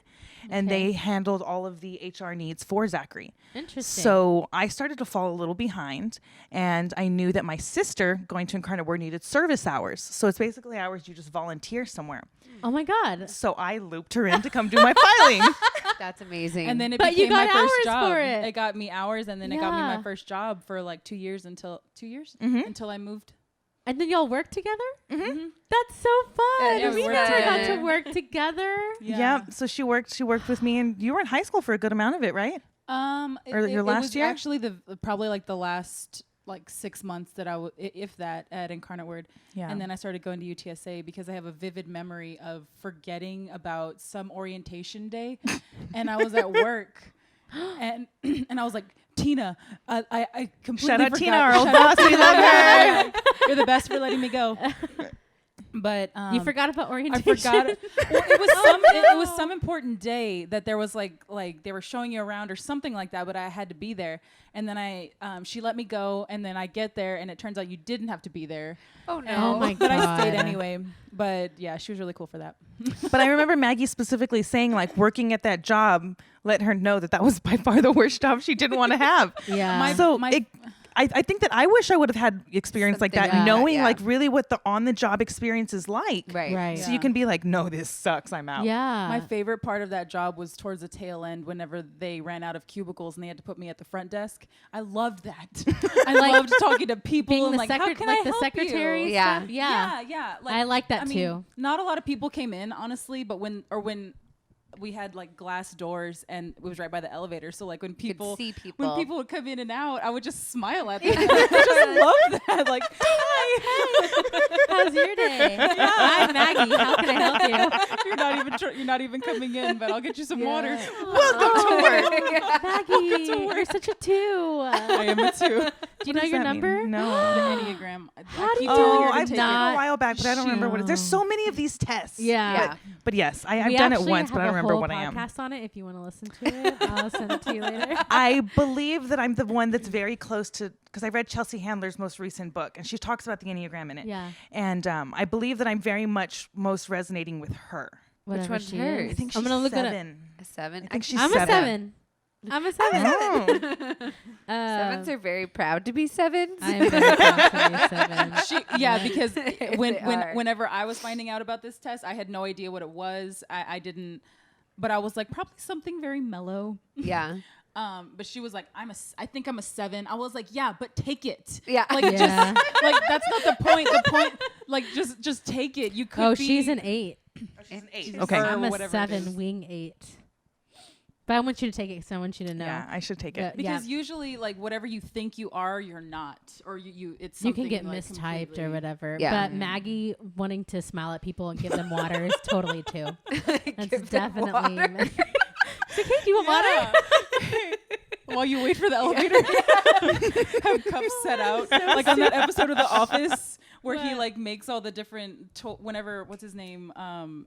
And Okay. they handled all of the HR needs for Zachary. Interesting. So I started to fall a little behind, and I knew that my sister going to Incarnate Word needed service hours. So it's basically hours you just volunteer somewhere. oh my God. So I looped her in to come do my filing. That's amazing. And then it But you became my got first hours job. for it. It got me hours, and then it got me Yeah. my first job for like 2 years until Mhm. until I moved. And then y'all work together? Mm-hmm. That's so fun. Yeah, we we never worked got to together. work together. Yeah. So she worked with me, and you were in high school for a good amount of it, right? Or your last was year? Actually, probably like the last like 6 months that if that, at Incarnate Word. Yeah. And then I started going to UTSA because I have a vivid memory of forgetting about some orientation day, and I was at work, and I was like, Tina, I completely Shout out forgot. Tina, our old Shout out boss. We love her. You're the best for letting me go. But You forgot about I orientation. forgot it. Well, it was some important day that there was like they were showing you around or something like that, but I had to be there. And then she let me go, and then I get there, and it turns out you didn't have to be there. oh, no. Oh my But I stayed God. anyway. But yeah, she was really cool for that. But I remember Maggie specifically saying, like, working at that job let her know that was by far the worst job she didn't want to have. Yeah. I think that I wish I would have had experience like that, Something like that, knowing yeah. like really what the on-the-job experience is like. Right. Right. So you can be like, no, this sucks. I'm out. Yeah. My favorite part of that job was towards the tail end whenever they ran out of cubicles and they had to put me at the front desk. I loved that. I loved talking to people being and the like, how can like I the help secretary you? Yeah. stuff. Yeah. Yeah. I like that mean, too. Not a lot of people came in, honestly, but when we had like glass doors and it was right by the elevator. So like when people see people. would come in and out, I would just smile at them. I just love that. Like, hi. How's your day? Hi, Maggie. How can I help you? You're not even coming in, but I'll get you some water. Welcome to work. Maggie, you're such a 2. I am a 2. Do you What know does your that mean? number? No. The Enneagram. How do keep you- telling her Oh, to I've take done it it. a while back, but I don't remember what it is. There's so many of these tests. Yeah. But yes, I've We done it actually once, but I have don't a remember whole what I am. podcast on it. If you want to listen to it, I'll send it to you later. I believe that I'm the one that's very close to, because I read Chelsea Handler's most recent book, and she talks about the Enneagram in it. Yeah. And I believe that I'm very much most resonating with her. Whatever one's she hers? is. I think she's I'm gonna look 7. A 7. I think she's I'm 7. a 7. I'm a 7. Oh. Sevens are very proud to be 7s. I'm very proud to be 7. Yeah, because They are. whenever I was finding out about this test, I had no idea what it was. I didn't, but I was like, probably something very mellow. Yeah. But she was like, I think I'm a 7. I was like, yeah, but take it. Yeah. Like Yeah. just like that's not the point. The point, like just take it. You could. Oh, be, she's an 8. She's an 8. Or Okay. I'm a whatever it 7, is. wing 8. But I want you to take it because I want you to know. Yeah, I should take it. because usually like whatever you think you are, you're not, or it's You something can get like mistyped completely- or whatever. Yeah. But Maggie wanting to smile at people and give them water is totally 2. That's Give them definitely. water. So, okay, do you want water? Yeah. While you wait for the elevator, have cups set out, like on that episode of The Office where he like makes all the different. Whenever what's his name,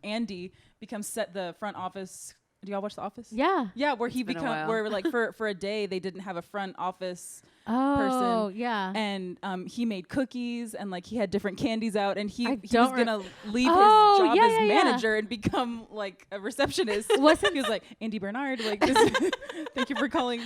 Andy becomes the front office. Do y'all watch The Office? Yeah. Yeah, where he been a become while. where like for a day they didn't have a front office Oh, person. yeah. And he made cookies and like he had different candies out, and he was don't gonna leave Oh, his job yeah, as yeah, yeah. manager and become like a receptionist. He was like, Andy Bernard, like this thank you for calling.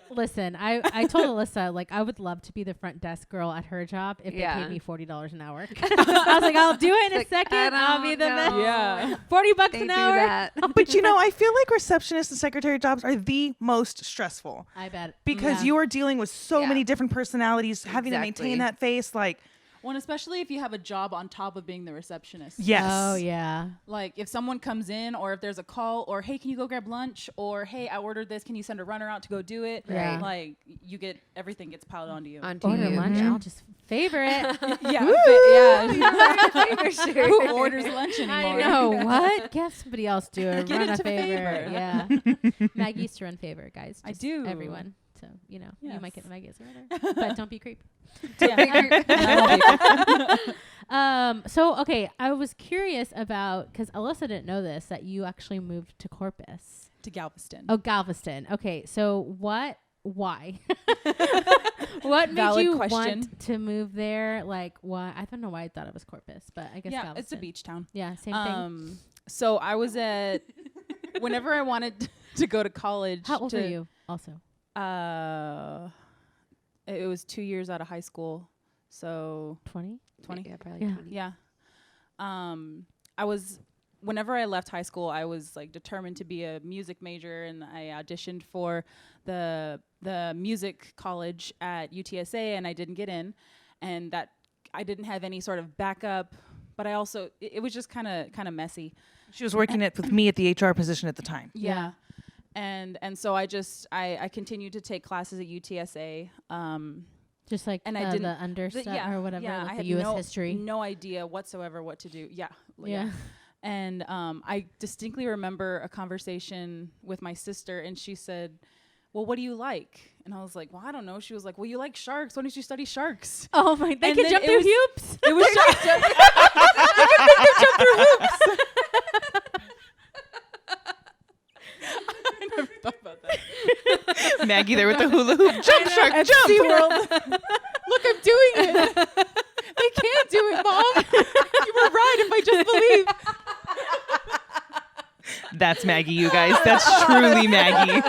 Listen, I told Alyssa, like, I would love to be the front desk girl at her job if they paid me $40 an hour. I was like, I'll do it in a second. I'll be the best. Yeah. $40 They an do hour. that. But you know, I feel like receptionist and secretary jobs are the most stressful I bet. because Yeah. you are dealing with so Yeah. many different personalities, having to Exactly. maintain that face. Like, Well, and especially if you have a job on top of being the receptionist. yes. Oh, yeah. Like if someone comes in, or if there's a call, or hey, can you go grab lunch, or hey, I ordered this, can you send a runner out to go do it? Yeah. Like you get everything gets piled onto you. Onto Order you. lunch. Yeah. I'll just favor it. Yeah. Who orders lunch I anymore? know. What? Get somebody else do it. Get Run it a to favor. favor. Yeah. Maggie used to run favor, guys. I Just do. Everyone. So, you know, you might get Yes. the Maggie as a runner. But don't be creep. So, okay. I was curious about, because Alyssa didn't know this, that you actually moved to Corpus. To Galveston. Oh, Galveston. Okay. So why? What made Valid you question. want to move there? Like, why? I don't know why I thought it was Corpus, but I guess Yeah, Galveston. it's a beach town. Yeah, same thing. So I was at whenever I wanted to go to college. How old were you also? It was 2 years out of high school, so 20? 20. Yeah, probably Yeah. 20. Yeah. I was whenever I left high school, I was like determined to be a music major, and I auditioned for the music college at UTSA, and I didn't get in, and that I didn't have any sort of backup. But I also it was just kind of messy. She was working with me at the HR position at the time. Yeah. And so I continued to take classes at UTSA. Just like And the, I didn't the understudy or whatever, Yeah, like I the had U.S. history. no idea whatsoever what to do. Yeah. Yeah. And I distinctly remember a conversation with my sister, and she said, well, what do you like? And I was like, well, I don't know. She was like, well, you like sharks. Why don't you study sharks? Oh my! They And can then jump it through was- hoops. It was sharks. I can make them jump through hoops. I never thought about that. Maggie there with the hula hoop. Jump, shark, At jump. SeaWorld. Look, I'm doing it. They can't do it, Mom. You were right if I just believe. That's Maggie, you guys. That's truly Maggie.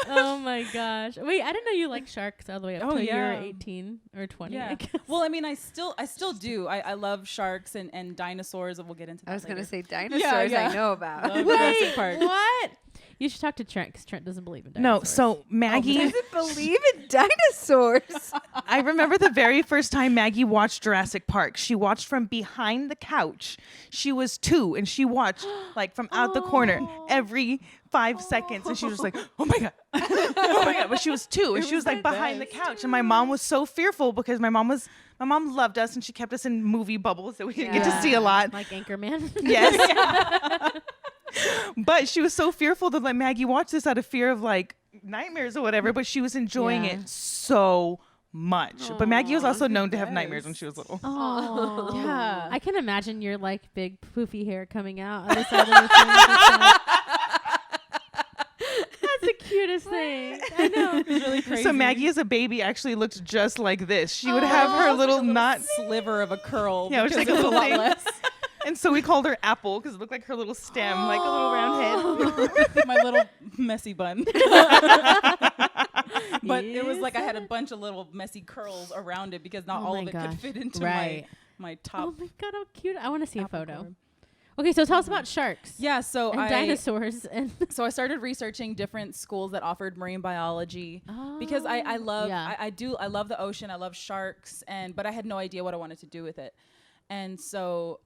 Oh my gosh! Wait, I didn't know you like sharks all the way up Oh, till yeah. you're 18 or 20. I Yeah. guess. Well, I mean, I still do. I love sharks and dinosaurs, and we'll get into that I was going to later. say dinosaurs yeah. I know about. Love Jurassic Wait, Park. what? You should talk to Trent because Trent doesn't believe in No, dinosaurs. so Maggie, Doesn't believe in dinosaurs. I remember the very first time Maggie watched Jurassic Park. She watched from behind the couch. She was 2, and she watched like from out the corner every 5 seconds, and she was like, "Oh my god, oh my god!" But she was 2, and she was like behind the couch, and my mom was so fearful because my mom loved us, and she kept us in movie bubbles that we didn't get to Yeah. see a lot. like Anchorman. Yes. But she was so fearful that like Maggie watched this out of fear of like nightmares or whatever, but she was enjoying Yeah. it so much. But Maggie was also known to have yes. nightmares when she was little. Oh, Yeah. I can imagine your like big poofy hair coming out on the side of the thing. That's the cutest thing. I know. It's really crazy. So Maggie as a baby actually looked just like this. She would have her little knot. sliver of a curl. Yeah, it was because like a it's little lot thing. less. And so we called her Apple because it looked like her little stem, like a little round head. My little messy bun. But it was like I had a bunch of little messy curls around it because not Oh all my of it gosh. could fit into Right. my top. Oh my god, how cute! I want to see a apple photo. core. Okay, so tell us about sharks Yeah, so and dinosaurs and So I started researching different schools that offered marine biology because I love Yeah. I love the ocean. I love sharks, but I had no idea what I wanted to do with it. And so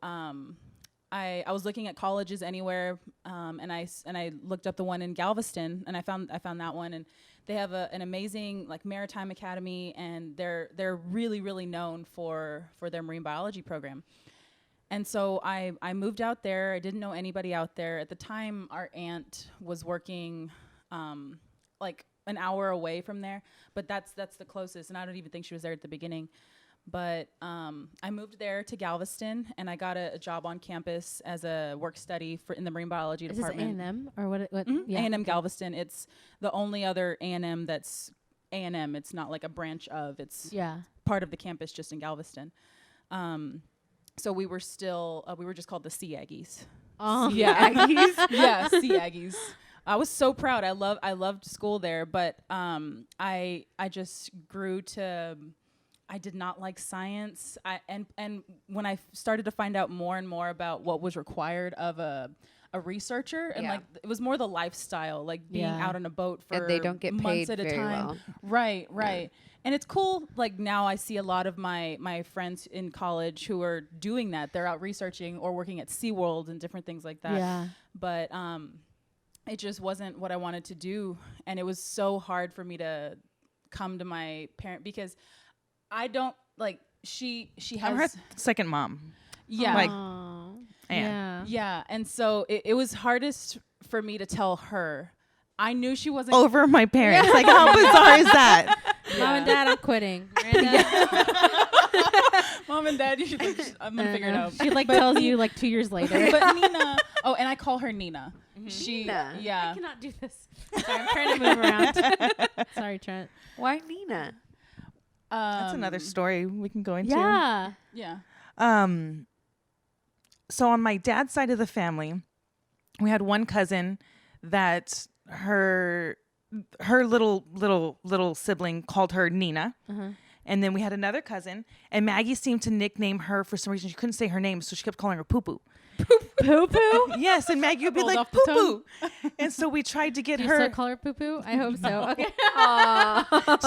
I was looking at colleges anywhere, and I looked up the one in Galveston, and I found that one, and they have an amazing like maritime academy, and they're really known for their marine biology program. And so I moved out there. I didn't know anybody out there at the time. Our aunt was working like an hour away from there, but that's the closest, and I don't even think she was there at the beginning. But I moved there to Galveston, and I got a job on campus as a work study in the marine biology Is department. this A&M or what? Yeah. A&M Galveston. It's the only other A&M that's A&M. It's not like a branch of. It's part of the campus just in Galveston. So we were still we were just called the Sea Aggies. Oh, Yeah, Aggies. Yeah, Sea Aggies. I was so proud. I loved school there, but I just grew to. I did not like science. And when I started to find out more and more about what was required of a researcher, and like it was more the lifestyle, like being out on a boat for and they don't get months paid at a very time. well. Right. And it's cool. Like now I see a lot of my friends in college who are doing that. They're out researching or working at SeaWorld and different things like that. Yeah. But it just wasn't what I wanted to do. And it was so hard for me to come to my parent because I don't like she has I'm her second mom. Yeah. Like, yeah. And so it was hardest for me to tell her. I knew she wasn't over my parents. Like, how bizarre is that? Mom and Dad, I'm quitting. Miranda. Mom and Dad, you should I'm gonna figure it out. She like tells you like 2 years later. But Nina, and I call her Nina. She Nina. I cannot do this. Sorry, I'm trying to move around. Sorry, Trent. Why Nina? That's another story we can go into. Yeah. So on my dad's side of the family, we had one cousin that her little sibling called her Nina. And then we had another cousin, and Maggie seemed to nickname her for some reason. She couldn't say her name, so she kept calling her Poo Poo. Poo Poo? Yes, and Maggie would be Rolled like, off the Poo Poo. And so we tried to get Do you her. still call her Poo Poo? I hope so. Okay.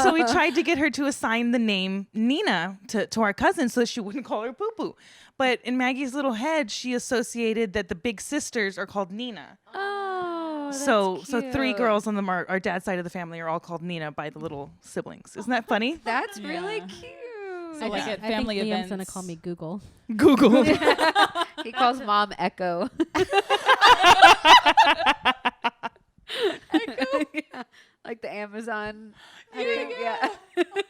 So we tried to get her to assign the name Nina to our cousin so that she wouldn't call her Poo Poo. But in Maggie's little head, she associated that the big sisters are called Nina. Oh, that's So cute. 3 girls on our dad's side of the family are all called Nina by the little siblings. Isn't that funny? That's really Yeah. cute. So like at I family think Liam's events. gonna call me Google. Google. He calls mom Echo. Yeah, like the Amazon. Yeah.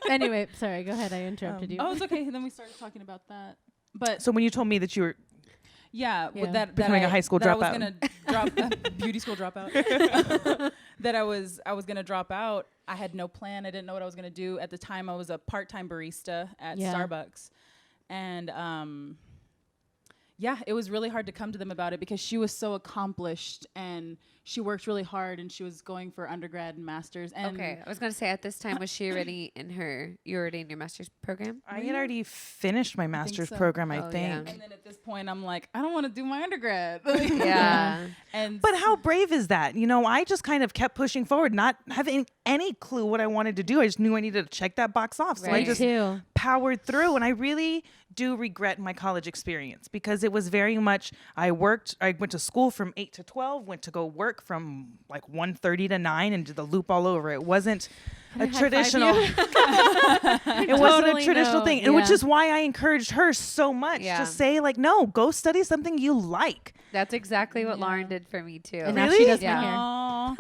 Anyway, sorry. Go ahead. I interrupted you. Oh, it's okay. And then we started talking about that. But So when you told me that you were Yeah. with that Becoming a high school that I was dropout. gonna drop beauty school dropout. That I was gonna drop out. I had no plan. I didn't know what I was gonna do. At the time, I was a part-time barista at Starbucks, and it was really hard to come to them about it because she was so accomplished and she worked really hard and she was going for undergrad and masters. And Okay, I was gonna say at this time was she already you were already in your master's program? I had already finished my master's so. program, I Oh, think. yeah. And then at this point, I'm like, I don't want to do my undergrad. Yeah. And But how brave is that? You know, I just kind of kept pushing forward, not having any clue what I wanted to do. I just knew I needed to check that box off. So I Right. just too. powered through. And I really do regret my college experience because it was very much, I went to school from 8 to 12, went to go work from like 1:30 to 9 and did the loop all over. It wasn't a traditional, it wasn't a Totally traditional know. thing. And which Yeah. is why I encouraged her so much Yeah. to say like, no, go study something you like. That's exactly what Lauren did for me too. And now she Really? does Yeah. my hair. Aw.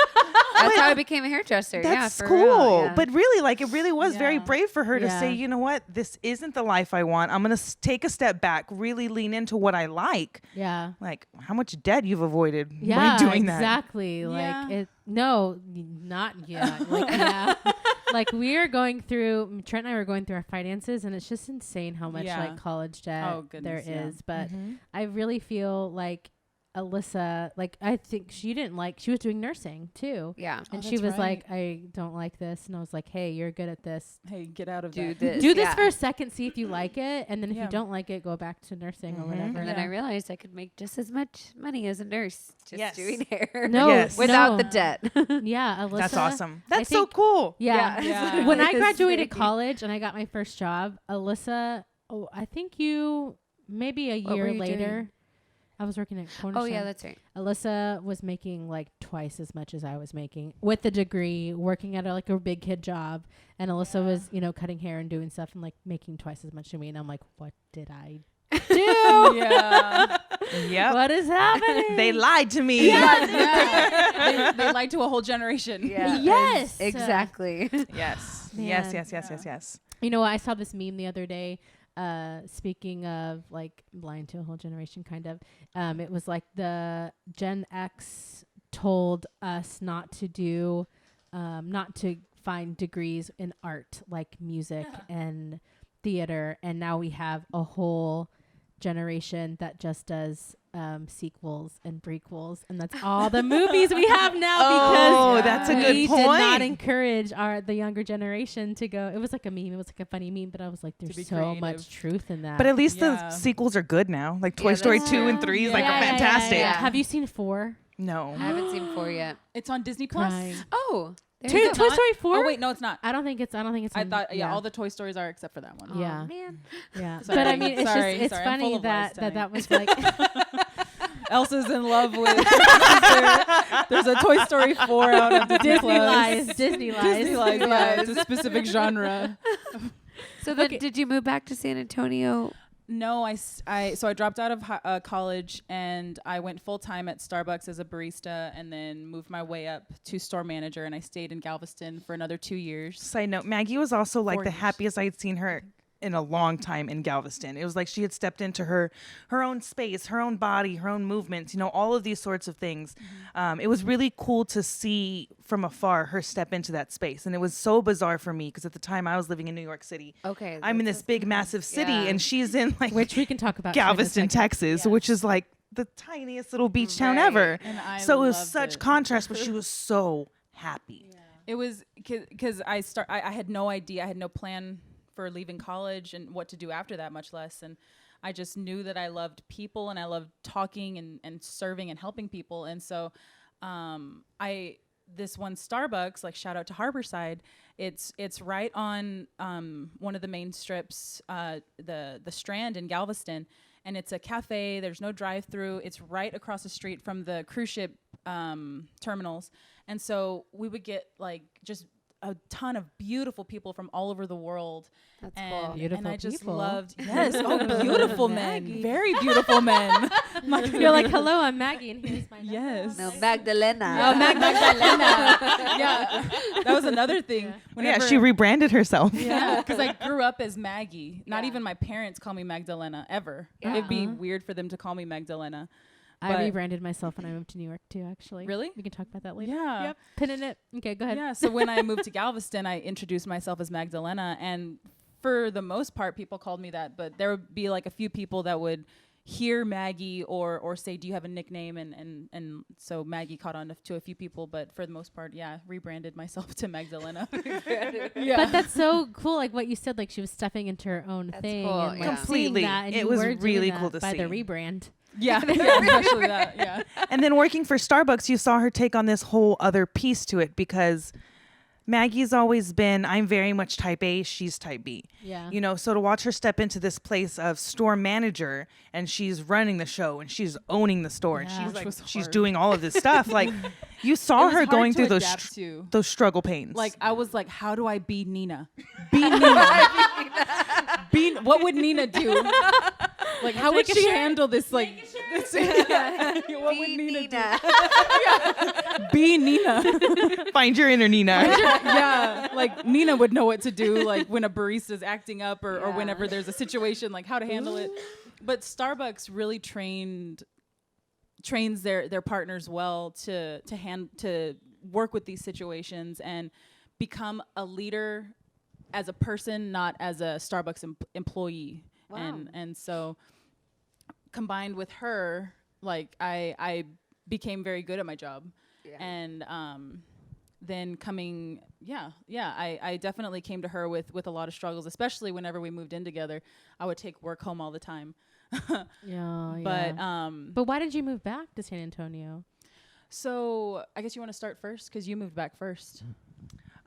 That's how I became a hairdresser. That's yeah, for cool. real, yeah. But really, like, it really was very Yeah. brave for her to Yeah. say, you know what, this isn't the life I want. I'm going to take a step back, really lean into what I like. Yeah. Like, how much debt you've avoided Yeah. by doing that. Exactly. Yeah. Like it. No, not yet. Like yeah. Like we are going through. Trent and I were going through our finances, and it's just insane how much Yeah. like college debt Oh, there goodness, yeah. is. But Mm-hmm. I really feel like Alyssa, like I think she was doing nursing too. Yeah. And Oh, she that's was right. like, I don't like this. And I was like, hey, you're good at this. Hey, get out of Do that. this. Do this yeah. for a second, see if you like it. And then if Yeah. you don't like it, go back to nursing or Mhm. whatever. And then I Yeah. realized I could make just as much money as a nurse just Yes. doing hair. No, Yes. Without no. the debt. Yeah, Alyssa. That's awesome. I That's so think- cool. Yeah. Yeah. When I It's graduated very- college and I got my first job, Alyssa, I think you maybe a What year were you later. doing? I was working at Corner Oh yeah, Shop. that's right. Alyssa was making like twice as much as I was making with the degree, working at like a big kid job. And Alyssa was, cutting hair and doing stuff and like making twice as much to me. And I'm like, what did I do? Yeah. Yep. What is happening? They lied to me. Yeah. They lied to a whole generation. Yeah. Yes. Exactly. Yes. Man. Yes. Yes. Yes. Yes. Yes. You know what? I saw this meme the other day speaking of like lying to a whole generation, kind of, it was like the Gen X told us not to find degrees in art like music and theater, and now we have a whole generation that just does sequels and prequels, and that's all the movies we have now because that's a good we point. did not encourage the younger generation to go. It was like a meme. It was like a funny meme, but I was like, there's so much truth in that. But at least the sequels are good now. Like Toy Story 2 and 3 is like fantastic. Have you seen 4? No. I haven't seen 4 yet. It's on Disney Plus. Crying. Oh, Toy Story 4? Oh wait, no, it's not. I don't think it's. I on- thought all the Toy Stories are except for that one. Yeah. Oh, man. Yeah. Sorry. But I mean, it's Sorry, just it's sorry, I'm full funny of that lies that was like. Elsa's in love with. There's a Toy Story 4 out of Disney Disney Plus. lies. Disney lies. Disney lies. Yeah, it's a specific genre. So then, did you move back to San Antonio? No, so I dropped out of college and I went full time at Starbucks as a barista, and then moved my way up to store manager, and I stayed in Galveston for another 2 years. Side note, Maggie was also like 4 the years. happiest I'd seen her in a long time in Galveston. It was like she had stepped into her own space, her own body, her own movements, all of these sorts of things. It was really cool to see from afar her step into that space. And it was so bizarre for me because at the time I was living in New York City. Okay. I'm in this big, massive city, Yeah. and she's in like Which we can talk about. Galveston, Texas, which is like the tiniest little beach town ever. And I So it was loved such it. contrast, but she was so happy. It was because I had no idea. I had no plan for leaving college and what to do after that, much less. And I just knew that I loved people and I loved talking and serving and helping people. And so this one Starbucks, like shout out to Harborside, it's right on one of the main strips, the Strand in Galveston. And it's a cafe. There's no drive-through. It's right across the street from the cruise ship terminals. And so we would get like just a ton of beautiful people from all over the world. That's and, cool. And Beautiful I just people. loved, beautiful men, very beautiful men. You're like, hello, I'm Maggie, and here's my number. Yes. No, Magdalena. Oh, Magdalena. Yeah, that was another thing. Yeah, Whenever, she rebranded herself. Yeah, because I grew up as Maggie. Not even my parents call me Magdalena ever. Yeah. It'd be weird for them to call me Magdalena. I But- rebranded myself when I moved to New York too. Actually, Really? We can talk about that later. Yeah. Yep. Pin in it. Okay, go ahead. Yeah, so when I moved to Galveston, I introduced myself as Magdalena, and for the most part, people called me that. But there would be like a few people that would hear Maggie or say, "Do you have a nickname?" And so Maggie caught on to a few people, but for the most part, rebranded myself to Magdalena. Yeah, But that's so cool, like what you said, like she was stepping into her own That's thing. cool, And, like, yeah. Completely. seeing that, and It you was were doing really that cool to by the see. rebrand. yeah, especially that. Yeah, And then working for Starbucks, you saw her take on this whole other piece to it because Maggie's always been, I'm very much type A, she's type B. Yeah. So to watch her step into this place of store manager and she's running the show and she's owning the store Yeah. and she's Which like, was she's hard. doing all of this stuff. Like you It saw was her hard going to through adapt to. those struggle pains. Like I was like, how do I be Nina? Be Nina. What would Nina do? Like how would she handle this? Like this, what would Nina do? Be Nina. find your inner Nina. Yeah, like Nina would know what to do, like when a barista's acting up or Yeah. whenever there's a situation, like how to handle it. But Starbucks really trains their partners well to work with these situations and become a leader as a person, not as a Starbucks employee. Wow. And so combined with her, like I became very good at my job. Yeah. And then I definitely came to her with a lot of struggles, especially whenever we moved in together. I would take work home all the time. Yeah. But But why did you move back to San Antonio? so I guess you want to start first because you moved back first,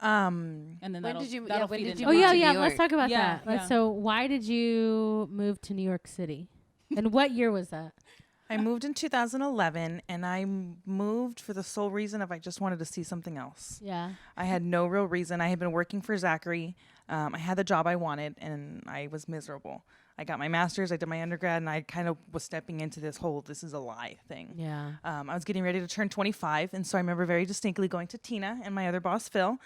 Um, and then When that'll did you- that'll yeah, when feed did into you Oh move yeah, to yeah. New Let's York? talk about Yeah, that. yeah. So why did you move to New York City? And what year was that? I moved in 2011 and I moved for the sole reason of I just wanted to see something else. Yeah. I had no real reason. I had been working for Zachary. I had the job I wanted and I was miserable. I got my master's, I did my undergrad, and I kind of was stepping into this whole "this is a lie" thing. Yeah. I was getting ready to turn 25, and so I remember very distinctly going to Tina and my other boss, Phil,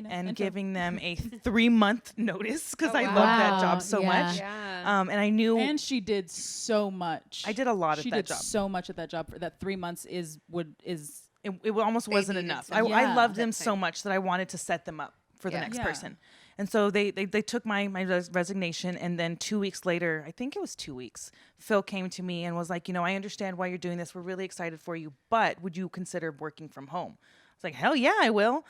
and giving them a 3-month notice because I wow. loved that job so Yeah. much. Yeah. And I knew And she did so much. I did a lot She at that did job. so much at that job. That 3 months is It almost wasn't needed enough. some- I Yeah. loved them That so time. much that I wanted to set them up for the Yeah. next Yeah. person. And so they took my resignation, and then 2 weeks later, I think it was 2 weeks, Phil came to me and was like, I understand why you're doing this. We're really excited for you, but would you consider working from home? I was like, hell yeah, I will.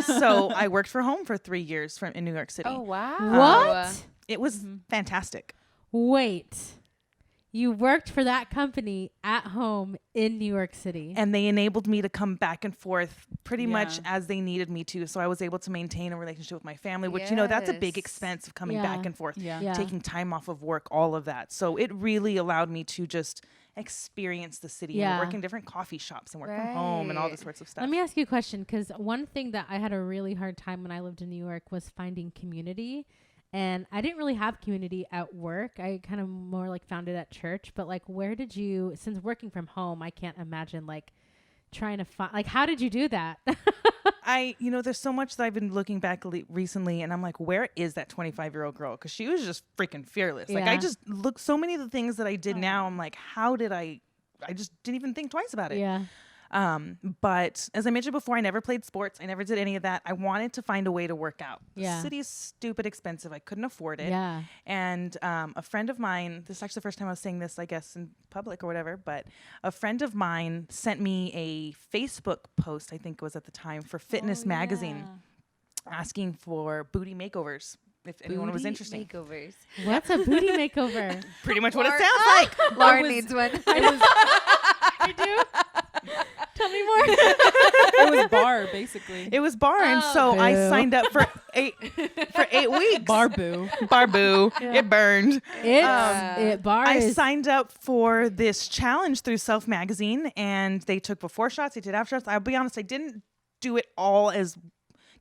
So I worked from home for 3 years in New York City. Oh wow. What? It was fantastic. Wait. You worked for that company at home in New York City. And they enabled me to come back and forth pretty much Yeah. as they needed me to. So I was able to maintain a relationship with my family, which, that's a big Yes. expense of coming Yeah. back and forth, Yeah. taking time off of work, all of that. So it really allowed me to just experience the city Yeah. and work in different coffee shops and work from home and all this Right. sorts of stuff. Let me ask you a question, because one thing that I had a really hard time when I lived in New York was finding community. And I didn't really have community at work. I kind of more like found it at church. But like, where did you, since working from home, I can't imagine like trying to find, like, how did you do that? There's so much that I've been looking back recently, and I'm like, where is that 25-year-old girl? Because she was just freaking fearless. Like, I Yeah. just look, so many of the things that I did now, I'm like, how did I just didn't even think twice about it. Yeah. But as I mentioned before, I never played sports. I never did any of that. I wanted to find a way to work out. Yeah. The city is stupid expensive. I couldn't afford it. Yeah. And a friend of mine, this is actually the first time I was saying this, I guess, in public or whatever, but a friend of mine sent me a Facebook post, I think it was at the time, for Fitness Magazine, asking for booty makeovers. If anyone was Booty interested. Makeovers. What's a booty makeover? Pretty much what it Lauren- sounds like. Lauren needs one. I do? Tell me more. It was bar, basically. It was bar, and so I boo. signed up for 8 weeks. Barboo. Barboo. It burned. It bar I is signed up for this challenge through Self Magazine, and they took before shots, they did after shots. I'll be honest, I didn't do it all as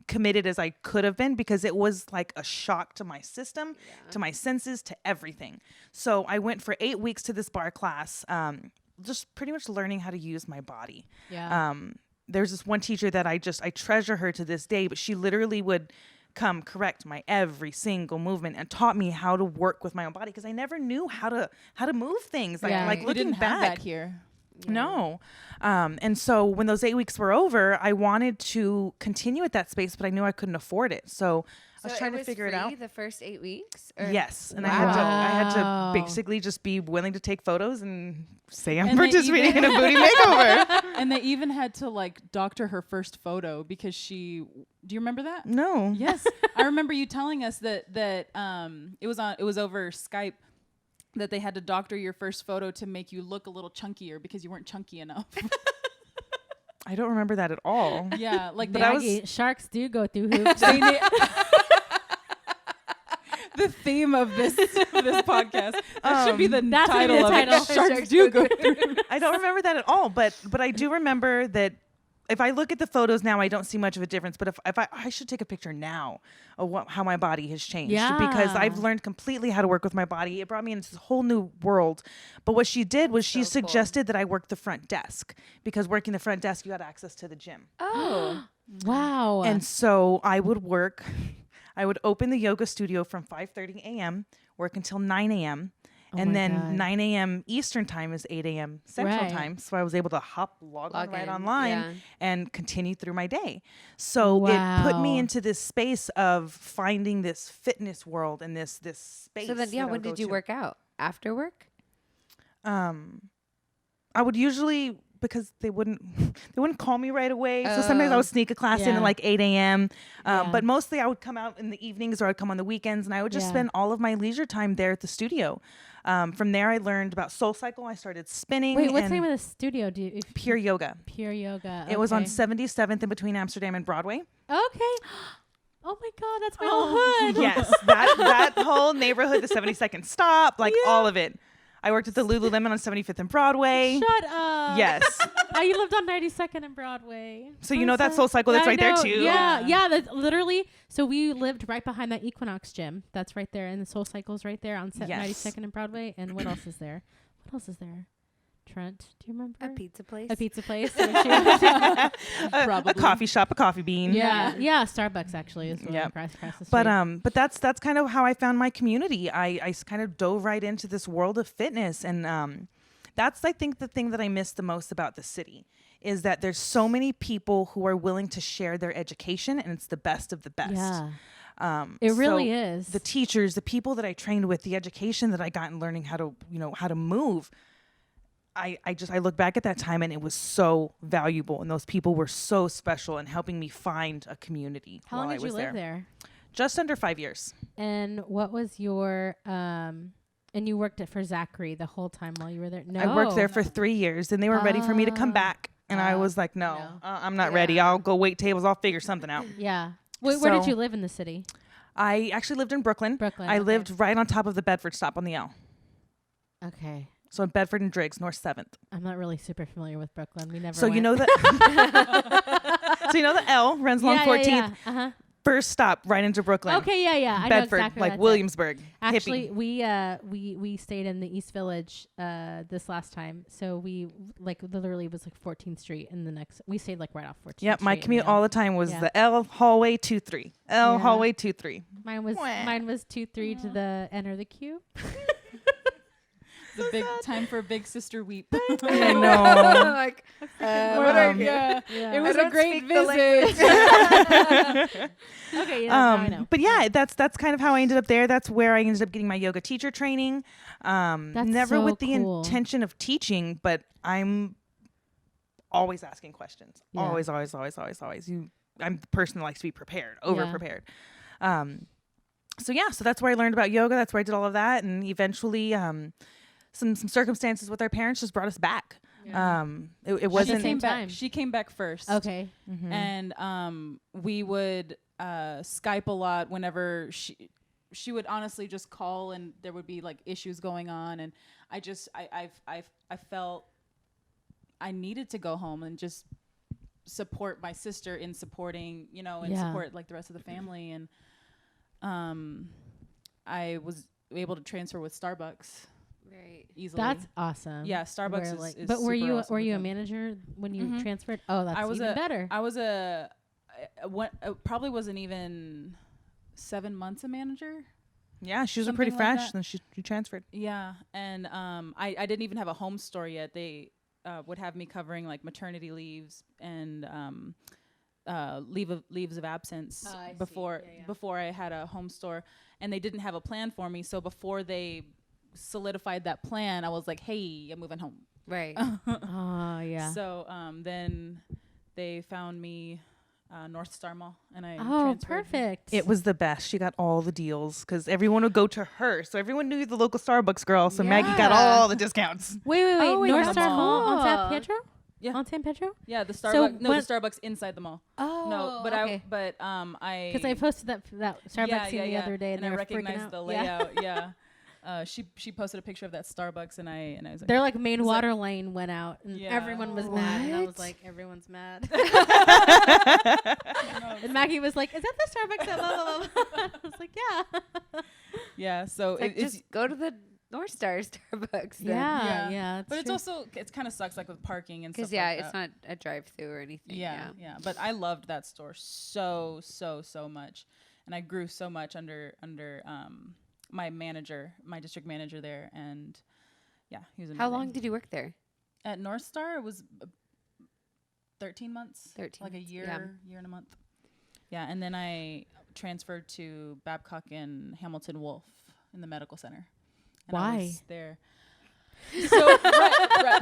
committed as I could have been because it was like a shock to my system, to my senses, to everything. So I went for 8 weeks to this bar class, just pretty much learning how to use my body. Yeah. There's this one teacher that I treasure her to this day, but she literally would come correct my every single movement and taught me how to work with my own body because I never knew how to move things. Like, Yeah. like We looking didn't back. have that here. No. And so when those 8 weeks were over, I wanted to continue at that space, but I knew I couldn't afford it. So I was trying to figure it out. The first 8 weeks? Or? Yes. And I Wow. had to basically just be willing to take photos and say I'm And they participating in even- a booty makeover. And they even had to like doctor her first photo because do you remember that? No. Yes. I remember you telling us that it was over Skype that they had to doctor your first photo to make you look a little chunkier because you weren't chunky enough. I don't remember that at all. Yeah, like But they I was- Maggie, sharks do go through hoops. they need the theme of this podcast. That should be the That's gonna be title the of title. it. Sharks do go through. I don't remember that at all, but I do remember that if I look at the photos now, I don't see much of a difference. But if I should take a picture now of how my body has changed because Yeah. I've learned completely how to work with my body. It brought me into this whole new world. But what she did was she So cool. suggested that I work the front desk because working the front desk, you had access to the gym. Oh. Wow. And so I would open the yoga studio from 5:30 a.m., work until 9 a.m., Oh and my then God. 9 a.m. Eastern time is 8 a.m. Central Right. time. So I was able to log on right in, online yeah. and continue through my day. So it put me Wow. into this space of finding this fitness world and this space. So then, that I when would did go you to. work out? After work? I would usually, because they wouldn't call me right away. So sometimes I Oh. would sneak a class in Yeah. at like 8 a.m. Yeah. But mostly I would come out in the evenings or I'd come on the weekends and I would just Yeah. spend all of my leisure time there at the studio. From there, I learned about Soul Cycle. I started spinning. Wait, what's the and name of the studio? Pure Yoga. Pure Yoga. It was on okay. 77th in between Amsterdam and Broadway. Okay. Oh my God, that's my whole hood. Yes, that whole neighborhood, the 72nd stop, like all of it. I worked at the Lululemon on 75th and Broadway. Shut up. Yes. You lived on 92nd and Broadway. So you know that Soul Cycle that's right there too. Yeah. That's literally. So we lived right behind that Equinox gym. That's right there, and the Soul Cycle's right there on 92nd and Broadway. And what else is there? Trent, do you remember? A pizza place. A pizza place. A coffee shop, a coffee bean. Yeah. Starbucks actually is really across the street. But that's kind of how I found my community. I kind of dove right into this world of fitness, and that's, I think, the thing that I miss the most about the city is that there's so many people who are willing to share their education, and it's the best of the best. Yeah. It really is. The teachers, the people that I trained with, the education that I got in learning how to move. I look back at that time, and it was so valuable, and those people were so special in helping me find a community. How long did you live there? Just under 5 years. And what was your and you worked for Zachary the whole time while you were there? No, I worked there for 3 years, and they were ready for me to come back, and I was like, no. I'm not ready. I'll go wait tables. I'll figure something out. Yeah. Where did you live in the city? I actually lived in Brooklyn. I lived right on top of the Bedford stop on the L. Okay. So in Bedford and Driggs, North 7th. I'm not really super familiar with Brooklyn. We never So went. you know that. So you know the L runs along 14th. Yeah. Uh-huh. First stop right into Brooklyn. Okay, yeah. I Bedford, know exactly like Williamsburg. Actually, hippie. we stayed in the East Village this last time. So we literally was 14th Street, and the next we stayed right off 14th Street. Yep, my commute all the time was the L hallway 2-3. Hallway 2-3. Mine was 2-3 to the enter the queue. The big time for Big Sister Weep. I know. Like, It was a great visit. Okay, now I know. But that's kind of how I ended up there. That's where I ended up getting my yoga teacher training. Never so with the cool. intention of teaching, but I'm always asking questions. Yeah. Always. I'm the person that likes to be prepared, over prepared. So that's where I learned about yoga. That's where I did all of that, and eventually, some circumstances with our parents just brought us back. Yeah. It wasn't. She came back first. Okay. Mm-hmm. And we would Skype a lot whenever she would honestly just call, and there would be issues going on, and I felt I needed to go home and just support my sister in supporting, and support the rest of the family, and I was able to transfer with Starbucks. Right. Easily. That's awesome. Yeah, Starbucks is But were you awesome were you a manager when you transferred? Oh, that's even better. I was probably wasn't even 7 months a manager. Yeah, she was Something pretty like fresh. that. Then she transferred. Yeah, and I didn't even have a home store yet. They would have me covering maternity leaves and leaves of absence before I had a home store, and they didn't have a plan for me. So before they solidified that plan, I was like, hey, I'm moving home. Right. Oh, yeah. So then they found me North Star Mall, and I transferred. Perfect. It was the best. She got all the deals because everyone would go to her. So everyone knew the local Starbucks girl. So Maggie got all the discounts. Wait. North Star Mall on San Pedro? Yeah. On San Pedro? Yeah, the Starbucks. The Starbucks inside the mall. Oh, no, but okay. I because I posted that Starbucks scene the other day, and I they were recognized freaking out. the layout. Yeah. She posted a picture of that Starbucks, and I was like, their main water lane went out, and everyone was mad. And I was like, everyone's mad. And Maggie was like, "Is that the Starbucks?" Blah, blah, blah. I was like, "Yeah." Yeah. So it's just go to the North Star Starbucks. Then. Yeah. But it's also it kind of sucks with parking and stuff. Because it's not a drive-through or anything. Yeah. But I loved that store so much, and I grew so much under my district manager there, and he was amazing. How long did you work there? At North Star? It was 13 months. 13 a year and a month. Yeah, and then I transferred to Babcock and Hamilton Wolf in the medical center. And Why? I was there. So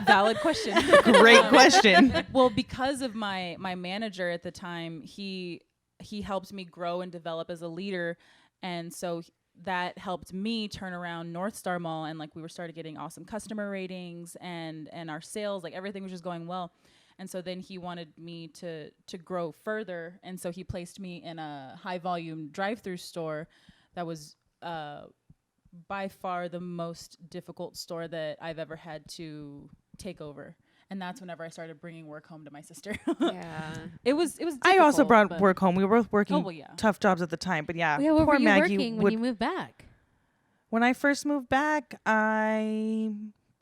valid question. Great question. Well, because of my manager at the time, he helped me grow and develop as a leader, and so that helped me turn around North Star Mall, and we were started getting awesome customer ratings, and our sales, everything was just going well. And so then he wanted me to grow further, and so he placed me in a high volume drive-through store that was by far the most difficult store that I've ever had to take over. And that's whenever I started bringing work home to my sister. Yeah. It was I also difficult, brought but- work home. We were both working Oh, well, yeah. tough jobs at the time, but yeah, Yeah, what poor were you Maggie working when would. you moved back? When I first moved back, I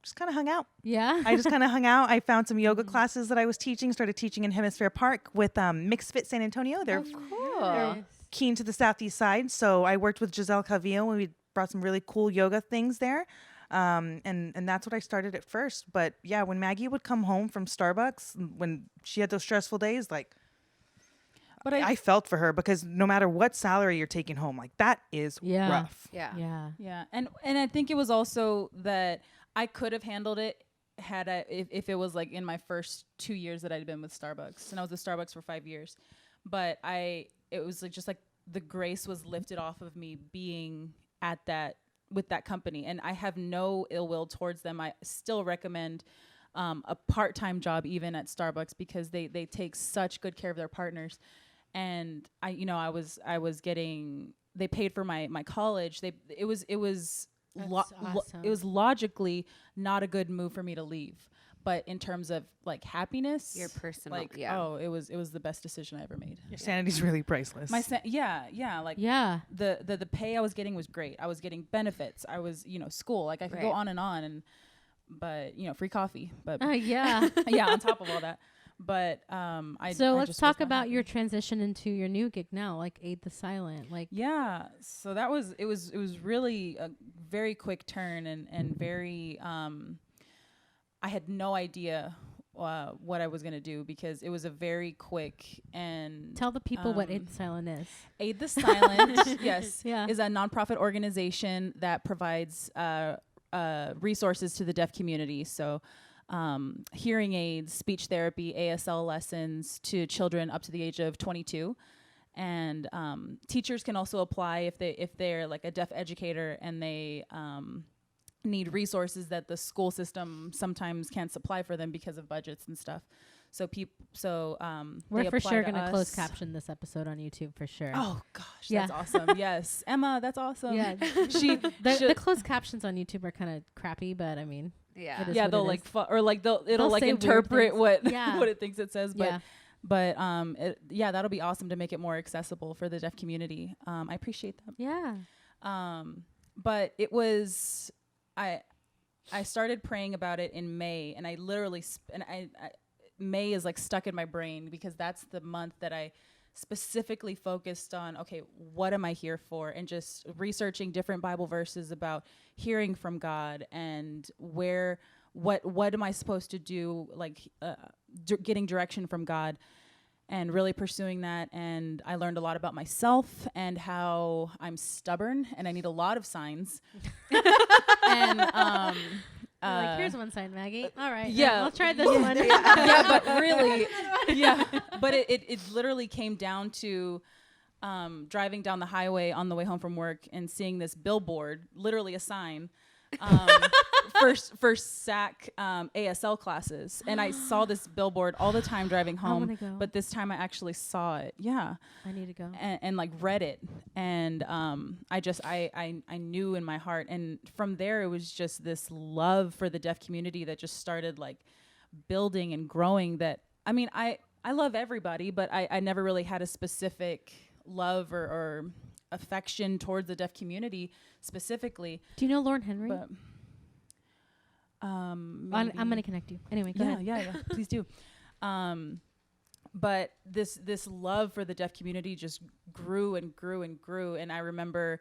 just kind of hung out. Yeah. I just kind of hung out. I found some yoga classes that I was teaching. Started teaching in Hemisphere Park with Mixed Fit San Antonio. They're Cool. keen to the southeast side, so I worked with Giselle Cavillo and we brought some really cool yoga things there. And that's what I started at first. But yeah, when Maggie would come home from Starbucks, when she had those stressful days, like, But I felt for her, because no matter what salary you're taking home, like, that is Yeah. rough. Yeah. Yeah. Yeah, and I think it was also that I could have handled it had if it was like in my first 2 years that I'd been with Starbucks, and I was with Starbucks for 5 years, but it was like just like the grace was lifted off of me being at that with that company, and I have no ill will towards them. I still recommend a part-time job even at Starbucks, because they take such good care of their partners. And I was getting, they paid for my college. It was awesome. it was logically not a good move for me to leave, but in terms of like happiness, Your personal, like yeah. it was the best decision I ever made. Your sanity's really priceless. Like the pay I was getting was great. I was getting benefits. I was school, like I could go Right. on and on, but free coffee, but Yeah. yeah, on top of all that. But So I let's just talk was not about happy. your transition into your new gig now, like Aid the Silent. Like, Yeah, so that was it was really a very quick turn and very I had no idea what I was gonna do, because it was a very quick and tell the people what Aid the Silent is. Aid the Silent, yes, Yeah. is a nonprofit organization that provides resources to the deaf community. So hearing aids, speech therapy, ASL lessons to children up to the age of 22. And teachers can also apply if they're like a deaf educator and they need resources that the school system sometimes can't supply for them because of budgets and stuff. So We're they for apply sure to going to us. close caption this episode on YouTube for sure. Oh gosh, Yeah. that's awesome. Yes, Emma, that's awesome. Yeah. The closed captions on YouTube are kind of crappy, but I mean, Yeah. It is Yeah, what they'll it like is. or like it'll They'll like say weird interpret things. what Yeah. what it thinks it says. Yeah. But that'll be awesome to make it more accessible for the deaf community. I appreciate that. yeah. But it was I started praying about it in May, and I literally May is like stuck in my brain, because that's the month that I specifically focused on, okay, what am I here for? And just researching different Bible verses about hearing from God and what am I supposed to do, like getting direction from God, and really pursuing that. And I learned a lot about myself and how I'm stubborn and I need a lot of signs. And Like, here's one sign, Maggie. All right. yeah. We'll try this one. Yeah, but really, yeah. But it literally came down to driving down the highway on the way home from work and seeing this billboard, literally a sign, for SAC ASL classes. And I saw this billboard all the time driving home, wanna go. but this time I actually saw it. Yeah. I need to go. And like read it. And I knew in my heart. And from there, it was just this love for the deaf community that just started like building and growing. That, I mean, I love everybody, but I never really had a specific love or affection towards the deaf community specifically. Do you know Lauren Henry? But I'm going to connect you. Anyway, go ahead. yeah, please do. But this love for the deaf community just grew and grew and grew. And I remember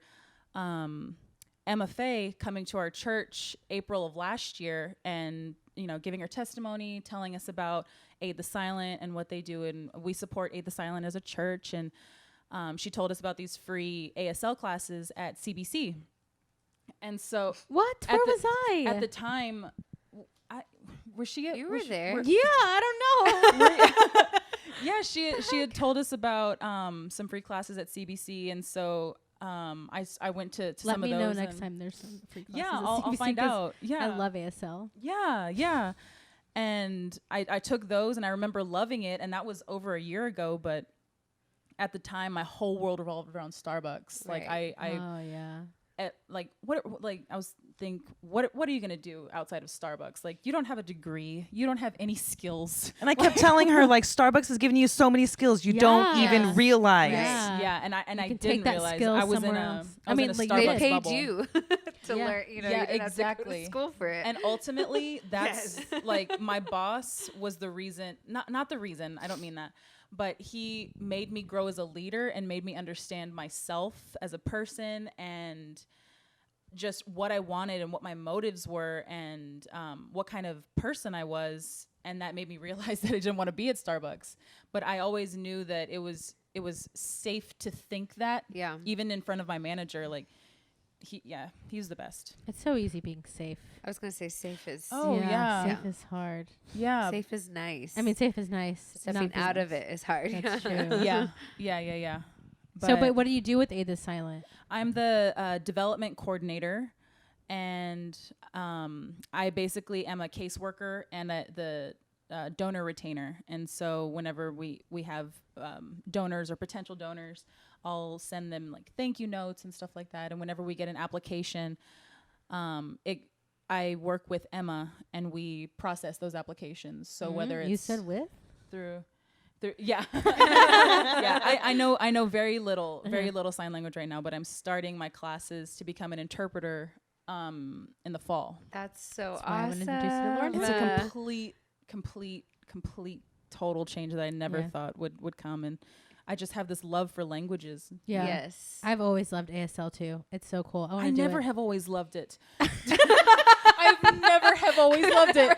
Emma Faye coming to our church April of last year and, giving her testimony, telling us about Aid the Silent and what they do. And we support Aid the Silent as a church. And she told us about these free ASL classes at CBC. And so What? Where was I? at the time, was she? You were there. Yeah, I don't know. Yeah, she had told us about some free classes at CBC, and so I went to Let some me of know those. next time there's some free classes. Yeah, at I'll CBC find 'cause out. Yeah, I love ASL. Yeah. And I took those, and I remember loving it, and that was over a year ago. But at the time, my whole world revolved around Starbucks. Like Right. I Oh, yeah. what are you gonna do outside of Starbucks? Like, you don't have a degree, you don't have any skills. And I kept telling her, like, Starbucks has given you so many skills you don't even Yes. realize. Yeah. And I can didn't take that realize skill I was in somewhere a else. I was in a like, They Starbucks paid bubble. you to Yeah. learn. You know, Yeah, you didn't have to go exactly. to school for it. And ultimately, that's like, my boss was the reason, not the reason, I don't mean that, but he made me grow as a leader and made me understand myself as a person and just what I wanted and what my motives were and what kind of person I was. And that made me realize that I didn't want to be at Starbucks. But I always knew that it was safe to think that, Yeah. even in front of my manager, like, he's the best. It's so easy being safe. I was gonna say safe is Oh, yeah. Safe is hard. Yeah. safe is nice. I mean, safe is nice. stepping not out of business. it is hard. That's true. Yeah. But what do you do with Aid is Silent? I'm the development coordinator, and I basically am a caseworker and the donor retainer. And so whenever we have donors or potential donors, I'll send them like thank you notes and stuff like that. And whenever we get an application, I work with Emma and we process those applications. So whether it's You said with? through yeah I know very little sign language right now, but I'm starting my classes to become an interpreter in the fall. That's so That's why I awesome. wanted to introduce you to Lauren. It's a complete total change that I never thought would come, and I just have this love for languages. Yeah. Yes. I've always loved ASL too. It's so cool. I want I to do never it. have always loved it. I've never have always loved it.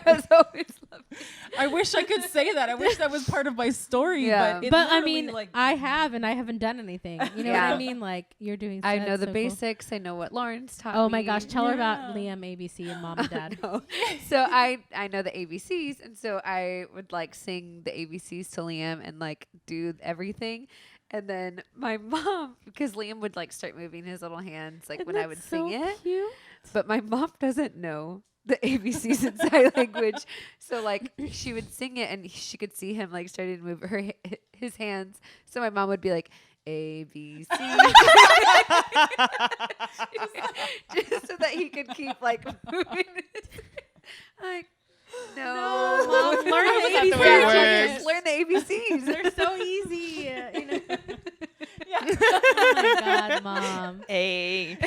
I wish I could say that. I wish that was part of my story. Yeah. But, it But I literally, mean, like, I have, and I haven't done anything. You know what Yeah. I mean? Like you're doing. I that's know the so cool. basics. I know what Lawrence taught Oh me. my gosh! Tell her about Yeah. Liam, ABC, and Mom and Dad. No. So I know the ABCs, and so I would like sing the ABCs to Liam and like do everything. And then my mom, because Liam would like start moving his little hands like when I would sing it, Cute. but my mom doesn't know the ABCs in sign language. So like she would sing it and she could see him like starting to move his hands. So my mom would be like, ABC. Just so that he could keep like moving. Like, no. Mom, learn the That's not the way it ABCs. works. Just learn the ABCs. They're so easy. You know? Oh my God, Mom. A, B.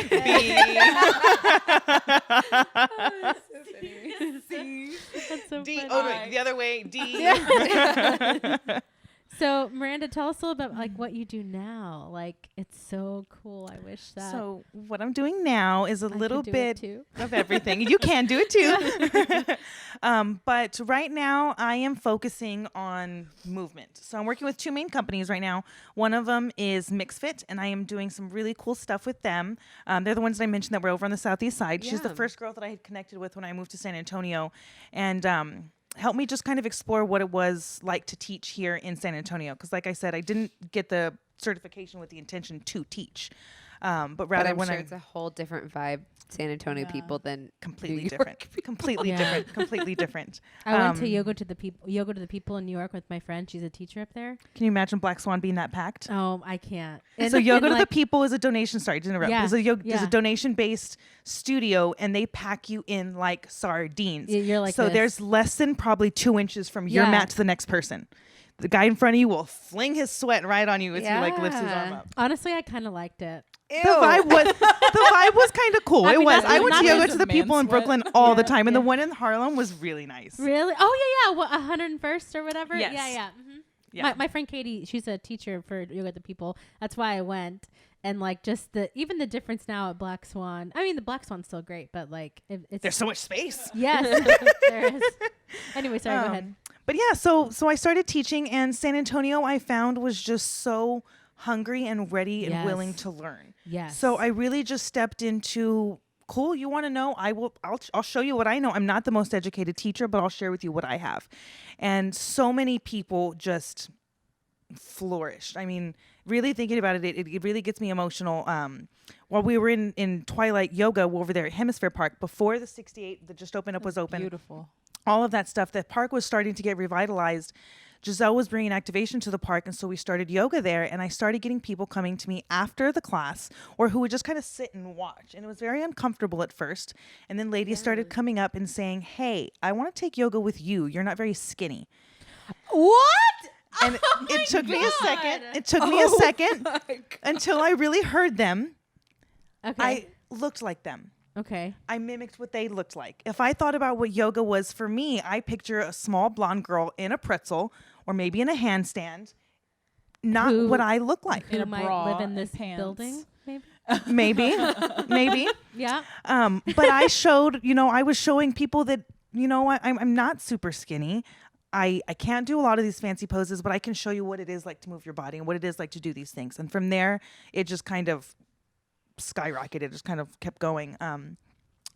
That's so D. funny. Oh, wait, the other way. D. So Miranda, tell us a little bit like what you do now. Like it's so cool. I wish that. So what I'm doing now is a I little could do it bit too. of everything. You can do it too. But right now I am focusing on movement. So I'm working with two main companies right now. One of them is MixFit, and I am doing some really cool stuff with them. They're the ones that I mentioned that were over on the southeast side. She's the Yeah. first girl that I had connected with when I moved to San Antonio, and helped me just kind of explore what it was like to teach here in San Antonio. Because like I said, I didn't get the certification with the intention to teach. But rather But I'm when sure I it's a whole different vibe, San Antonio Yeah. people, than completely New different, York people. completely Yeah. different, completely different. I went to yoga to the people in New York with my friend. She's a teacher up there. Can you imagine Black Swan being that packed? Oh, I can't. So yoga and, to the people is a donation. Sorry to interrupt. Yeah, Is a is yeah. a donation based studio, and they pack you in like sardines. You're like so this. there's less than probably 2 inches from your Yeah. mat to the next person. The guy in front of you will fling his sweat right on you as he like lifts his arm Yeah. up. Honestly, I kind of liked it. Ew. The vibe was kind of cool. I It mean, was. that's I went not to yoga just to the man people in sweat. Brooklyn all the Yeah, time, and yeah. the one in Harlem was really nice. Really? Oh yeah. What 101st or whatever? Yes. Yeah. Mm-hmm. Yeah. My friend Katie, she's a teacher for yoga to the people. That's why I went. And like just even the difference now at Black Swan. I mean, the Black Swan's still great, but like it's There's so much space. yes, there is. Anyway, sorry. Go ahead. But yeah, so I started teaching, and San Antonio I found was just so hungry and ready and willing Yes. to learn. Yes. So I really just stepped into, cool, you want to know? I'll show you what I know. I'm not the most educated teacher, but I'll share with you what I have. And so many people just flourished. I mean, really thinking about it, it really gets me emotional. While we were in Twilight Yoga over there at Hemisphere Park, before the 68 that just opened up was open, Beautiful. all of that stuff, the park was starting to get revitalized. Giselle was bringing activation to the park, and so we started yoga there, and I started getting people coming to me after the class or who would just kind of sit and watch, and it was very uncomfortable at first, and then ladies started coming up and saying, hey, I want to take yoga with you. You're not very skinny. What? And it took me a second. It took me a second until I really heard them. Okay. I looked like them. Okay. I mimicked what they looked like. If I thought about what yoga was for me, I picture a small blonde girl in a pretzel or maybe in a handstand. Not Who- what I look like. Who In a might bra live in and this pants. building? Maybe. Maybe. Yeah. But I showed, I was showing people that, I'm not super skinny. I can't do a lot of these fancy poses, but I can show you what it is like to move your body and what it is like to do these things. And from there, it just kind of skyrocketed. It just kind of kept going.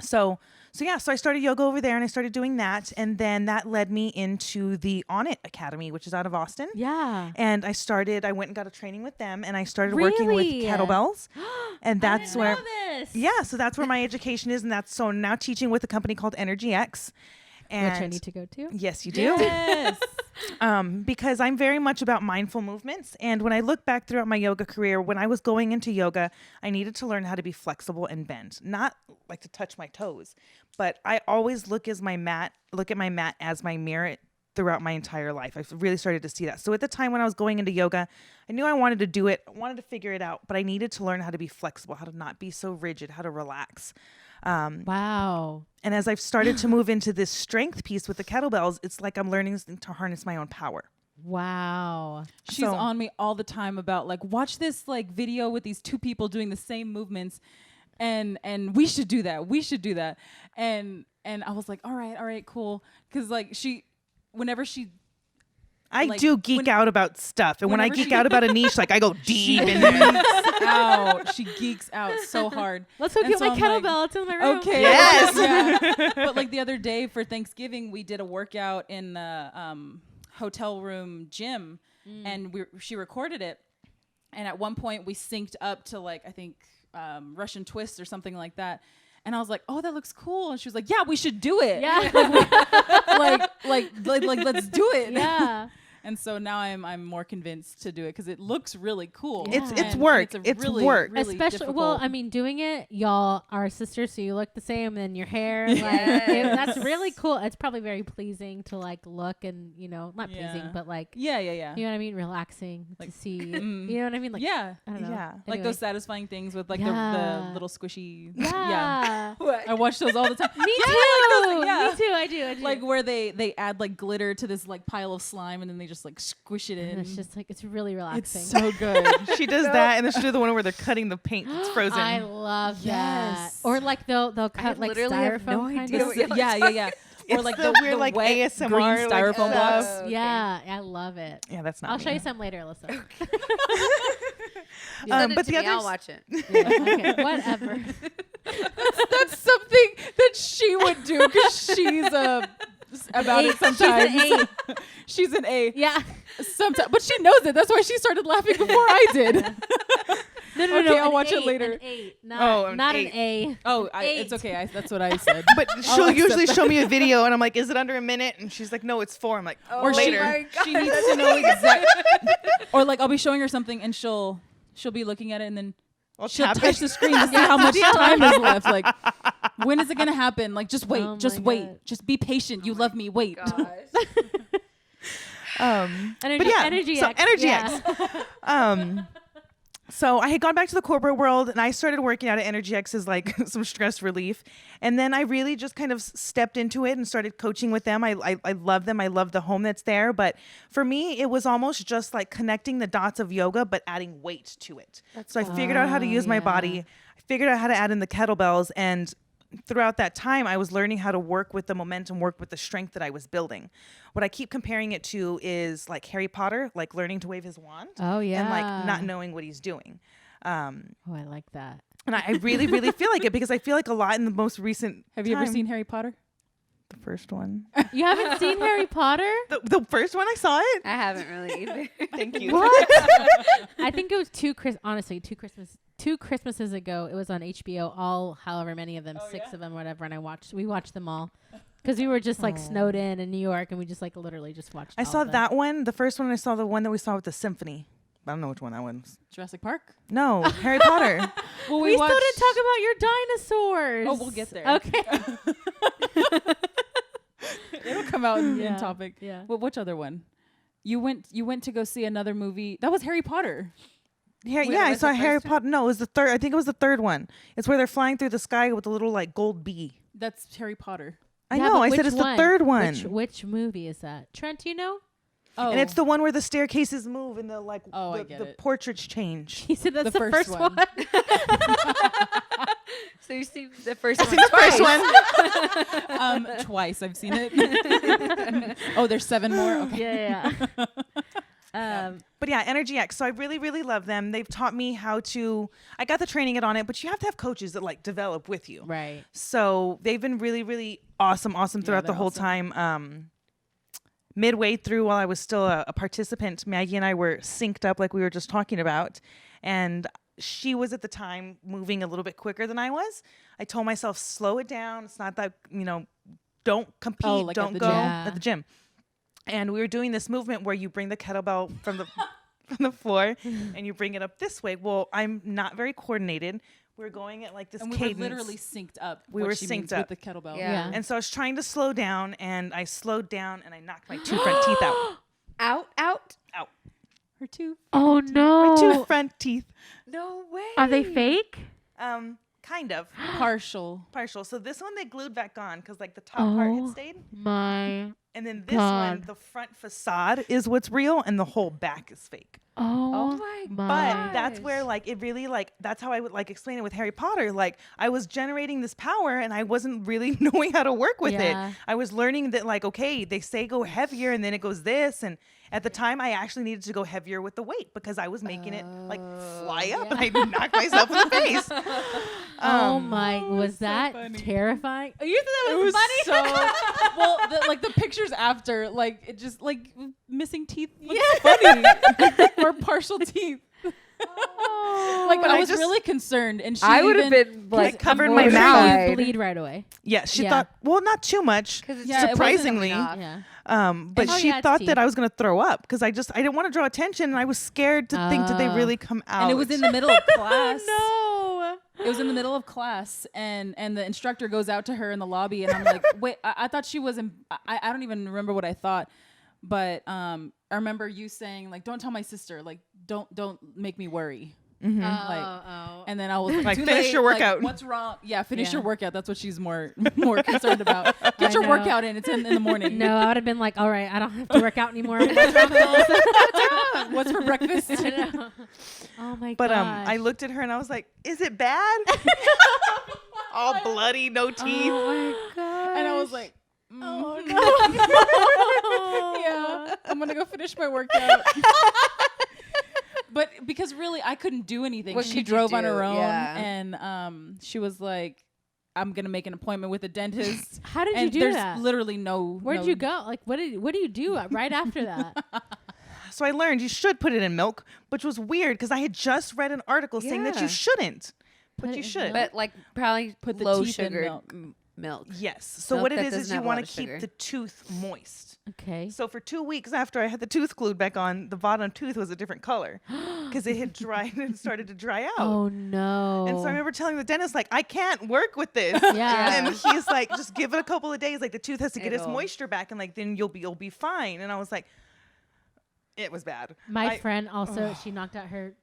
So I started yoga over there and I started doing that. And then that led me into the On It Academy, which is out of Austin. Yeah. And I went and got a training with them and I started working with Really? kettlebells. And that's where, this. yeah, so that's where my education is. And that's so now teaching with a company called Energy X. And Which I need to go to. yes, you do. Yes. Because I'm very much about mindful movements. And when I look back throughout my yoga career, when I was going into yoga, I needed to learn how to be flexible and bend, not like to touch my toes, but I always look at my mat as my mirror throughout my entire life. I really started to see that. So at the time when I was going into yoga, I knew I wanted to do it, I wanted to figure it out, but I needed to learn how to be flexible, how to not be so rigid, how to relax. Wow. And as I've started to move into this strength piece with the kettlebells, it's like I'm learning to harness my own power. Wow. She's So- on me all the time about like, watch this like video with these two people doing the same movements, and we should do that. We should do that. And I was like, all right, cool. Because like whenever she I like, do geek out about stuff. And when I whenever geek she- out about a niche, like I go deep in there. geeks out, she geeks out so hard. Let's hook And you up my so I'm like, kettlebell. It's in my room. Okay. Yes. Yeah. But like the other day for Thanksgiving, we did a workout in the hotel room gym, and she recorded it. And at one point, we synced up to like I think Russian twists or something like that. And I was like, "Oh, that looks cool." And she was like, "Yeah, we should do it. Yeah. like let's do it." Yeah. And so now I'm more convinced to do it because it looks really cool. Yeah. It's And work. a It's really, work. really Especially, well, difficult- I mean, doing it, y'all are sisters, so you look the same, and your hair, Yes. that's really cool. It's probably very pleasing to like look and not Yeah. pleasing, but like yeah. you know what I mean, relaxing Like, to see. mm. You know what I mean? Like yeah. I don't know. Yeah. Like Anyway. those satisfying things with like Yeah. the little squishy. Yeah. I watch those all the time. Me Yeah, too. I like those, yeah. Me too. I do. Like where they add like glitter to this like pile of slime and then they just like squish it in. and it's just like it's really It's relaxing. so good. She does that, and then she does the one where they're cutting the paint that's frozen. I love Yes. that. Or like they'll cut like literally have no styrofoam kind idea of. what you're yeah. Or It's like the weird, the like, wet ASMR, green like, styrofoam stuff. blocks. Okay. Yeah, I love it. Yeah, that's not I'll me. show you some later, Alyssa. Send it but to the me, I'll others- watch it. Yeah, okay, whatever. That's something that she would do because she's about it sometimes. She's an A. Yeah. Sometimes, but she knows it. That's why she started laughing before I did. No, Okay, I'll an watch it 8, later. An 8, Oh, an not 8. an A. Oh, it's 8. okay. That's what I said. But I'll she'll accept usually that. show me a video, and I'm like, "Is it under a minute?" And she's like, "No, it's 4." I'm like, Or later. my God. she needs to know exactly. Or like I'll be showing her something and she'll be looking at it and then I'll she'll tap touch it. the screen to see how much time is left. Like, when is it gonna happen? Like, just wait, Oh just my wait, God. just be patient. You love me. Wait. Energy, But yeah, Energy so X. Energy yeah. X. So I had gone back to the corporate world, and I started working out at Energy X as like some stress relief. And then I really just kind of stepped into it and started coaching with them. I love them. I love the home that's there. But for me, it was almost just like connecting the dots of yoga, but adding weight to it. So I figured out how to use my body. I figured out how to add in the kettlebells, and throughout that time, I was learning how to work with the momentum, work with the strength that I was building. What I keep comparing it to is like Harry Potter, like learning to wave his wand. Oh, yeah. And like not knowing what he's doing. Oh, I like that. And I really, really feel like it because I feel like a lot in the most recent Have you ever time- seen Harry Potter? the first one? You haven't seen Harry Potter? The first one I saw it? I haven't really either. Thank you. What? I think it was two Christmases ago. It was on HBO. All however many of them, 6 of them, whatever. And we watched them all. Because we were just like snowed in New York, and we just like literally just watched. I saw that one. The first one I saw, the one that we saw with the symphony. I don't know which one that was. Jurassic Park. No, Harry Potter. Well, We still didn't talk about your dinosaurs. Oh, we'll get there. Okay. It'll come out in Yeah. topic. Yeah. Well, which other one? You went to go see another movie. That was Harry Potter. Yeah, Wait, yeah, I was saw the Harry first one? Potter. No, it was the third. I think it was the third one. It's where they're flying through the sky with a little like gold bee. That's Harry Potter. I Yeah, know. but I said which it's one? the third one. Which movie is that? Trent, do you know? Oh, And it's the one where the staircases move and the like Oh, I the, get the it. portraits change. He said that's The the, first first one. one. So you see the first one twice. First one. twice I've seen it. Oh, there's 7 more. Okay. yeah. But yeah, Energy X. So I really, really love them. They've taught me how to. I got the training on it, but you have to have coaches that like develop with you. Right. So they've been really, really awesome throughout the they're whole awesome. time. Midway through, while I was still a participant, Maggie and I were synced up like we were just talking about. And she was at the time moving a little bit quicker than I was. I told myself, slow it down. It's not that, don't compete. Oh, like at don't the go gym. at the gym. And we were doing this movement where you bring the kettlebell from the from the floor and you bring it up this way. Well, I'm not very coordinated. We're going at like this And we cadence. were literally synced up. We what were she synced means up. with the kettlebell. Yeah. And so I was trying to slow down, and I slowed down, and I knocked my 2 front teeth out. Out. Out. Her too. Oh no. My 2 front teeth. No way. Are they fake? Kind of. Partial. Partial. So this one they glued back on because like the top part had Oh. stayed. My. And then this one, God. the front facade is what's real, and the whole back is fake. Oh, my But that's Gosh. where like it really like that's how I would like explain it with Harry Potter. Like I was generating this power and I wasn't really knowing how to work with Yeah. it. I was learning that like, okay, they say go heavier and then it goes this. And at the time I actually needed to go heavier with the weight because I was making it like fly up and I knocked myself in the face. Oh my! Was so that funny. terrifying? Oh, you thought that It was, was funny? so well. The pictures after, like it just like missing teeth. Looks funny. Or partial teeth. Oh. Like But I I was just- really concerned, and she I would have even- been like covered my I'm sure mouth. you bleed right away. Yeah, she Yeah. thought well not too much. 'Cause it's Yeah, it wasn't surprisingly. coming off. Yeah. But Oh, she yeah, it's thought teeth. that I was gonna throw up because I didn't want to draw attention and I was scared to think did they Oh. really come out. and it was in the middle of class. No. It was in the middle of class, and the instructor goes out to her in the lobby, and I'm like, wait, I thought she was in. I don't even remember what I thought, but I remember you saying like, don't tell my sister, like, don't make me worry. Oh. And then I was Like, too finish late, your like, workout. what's wrong? Yeah, finish Yeah. your workout. That's what she's more concerned about. Get I your know. workout in. It's in the morning. No, I would have been like, all right, I don't have to work out anymore. What's wrong, Melissa? What's for breakfast? I know. Oh my But gosh. I looked at her and I was like, "Is it bad?" All bloody, no teeth. Oh my god. And I was like, Oh no. yeah, I'm gonna go finish my workout. But because really, I couldn't do anything. What She could you drove on do? her own, Yeah. and she was like, "I'm gonna make an appointment with a dentist." How did you And do there's that? literally no. Where'd no- you go? Like, what do you do right after that? So I learned you should put it in milk, which was weird because I had just read an article saying that Yeah. you shouldn't, Put but it you in should. But like probably Put the low teeth in sugar milk. milk. Yes. So Milk what it that is doesn't you have a want lot to of keep sugar. the tooth moist. Okay. So for 2 weeks after I had the tooth glued back on, the bottom tooth was a different color because it had dried and started to dry out. Oh no. And so I remember telling the dentist, like, I can't work with this. Yeah. And he's like, just give it a couple of days. Like the tooth has to get its It'll- moisture back, and like then you'll be fine. And I was like, it was bad. My I- friend also, she knocked out her,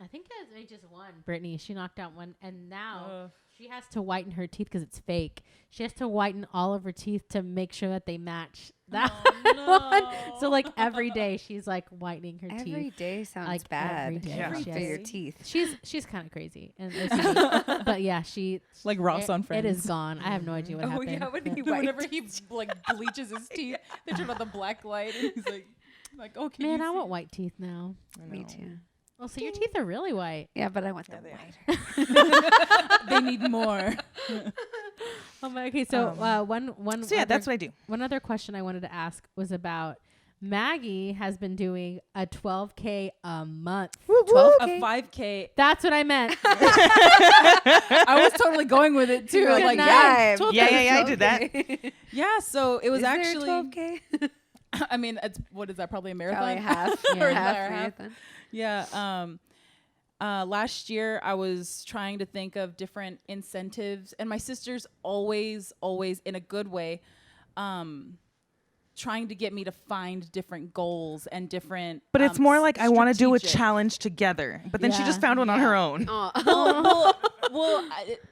I think as age just one, Brittany. She knocked out one, and now she has to whiten her teeth because it's fake. She has to whiten all of her teeth to make sure that they match that one. So like every day she's like whitening her Every teeth. day sounds Like, bad. every day. Yeah. For Yes. your teeth. She's kind of crazy, and OCD. But yeah, Like Ross on Friends. It is gone. I have no idea what Oh, happened. yeah, when but- he Whenever he like bleaches his teeth, they turn on the black light, and he's like, okay. Man, I want white teeth now. I Me know. too. Oh, so your teeth are really white. Yeah, but I want them they are. whiter. They need more. Oh my. Okay, so one. So yeah, other- that's what I do. One other question I wanted to ask was about Maggie has been doing a 12K a month. 12K? A 5K. That's what I meant. I was totally going with it too. Good Like, night. Yeah, I did that. yeah. So it was Is actually. there a 12K? I mean, it's what is that? Probably a marathon. Probably half. Yeah. Or half half. marathon. Yeah. Last year I was trying to think of different incentives, and my sister's always in a good way, trying to get me to find different goals and different. But it's more like I want to do a strategic- challenge together. But then she Yeah. just found one on her own. Oh. Well,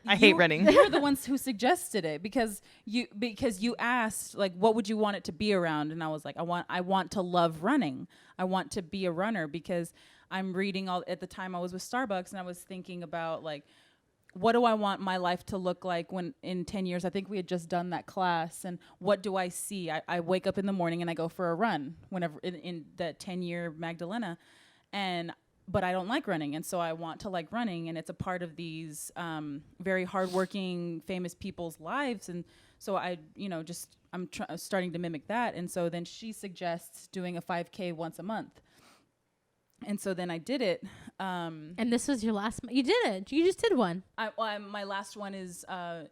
I hate running. You're the ones who suggested it because you asked like, what would you want it to be around, and I was like, I want to love running. I want to be a runner because I'm reading at the time I was with Starbucks, and I was thinking about like, what do I want my life to look like when in 10 years? I think we had just done that class, and what do I see? I wake up in the morning and I go for a run whenever in the 10-year Magdalena, but I don't like running, and so I want to like running, and it's a part of these very hardworking, famous people's lives, and so I'm starting to mimic that, and so then she suggests doing a 5K once a month, and so then I did it. And this was your last you did it. You just did one. My last one is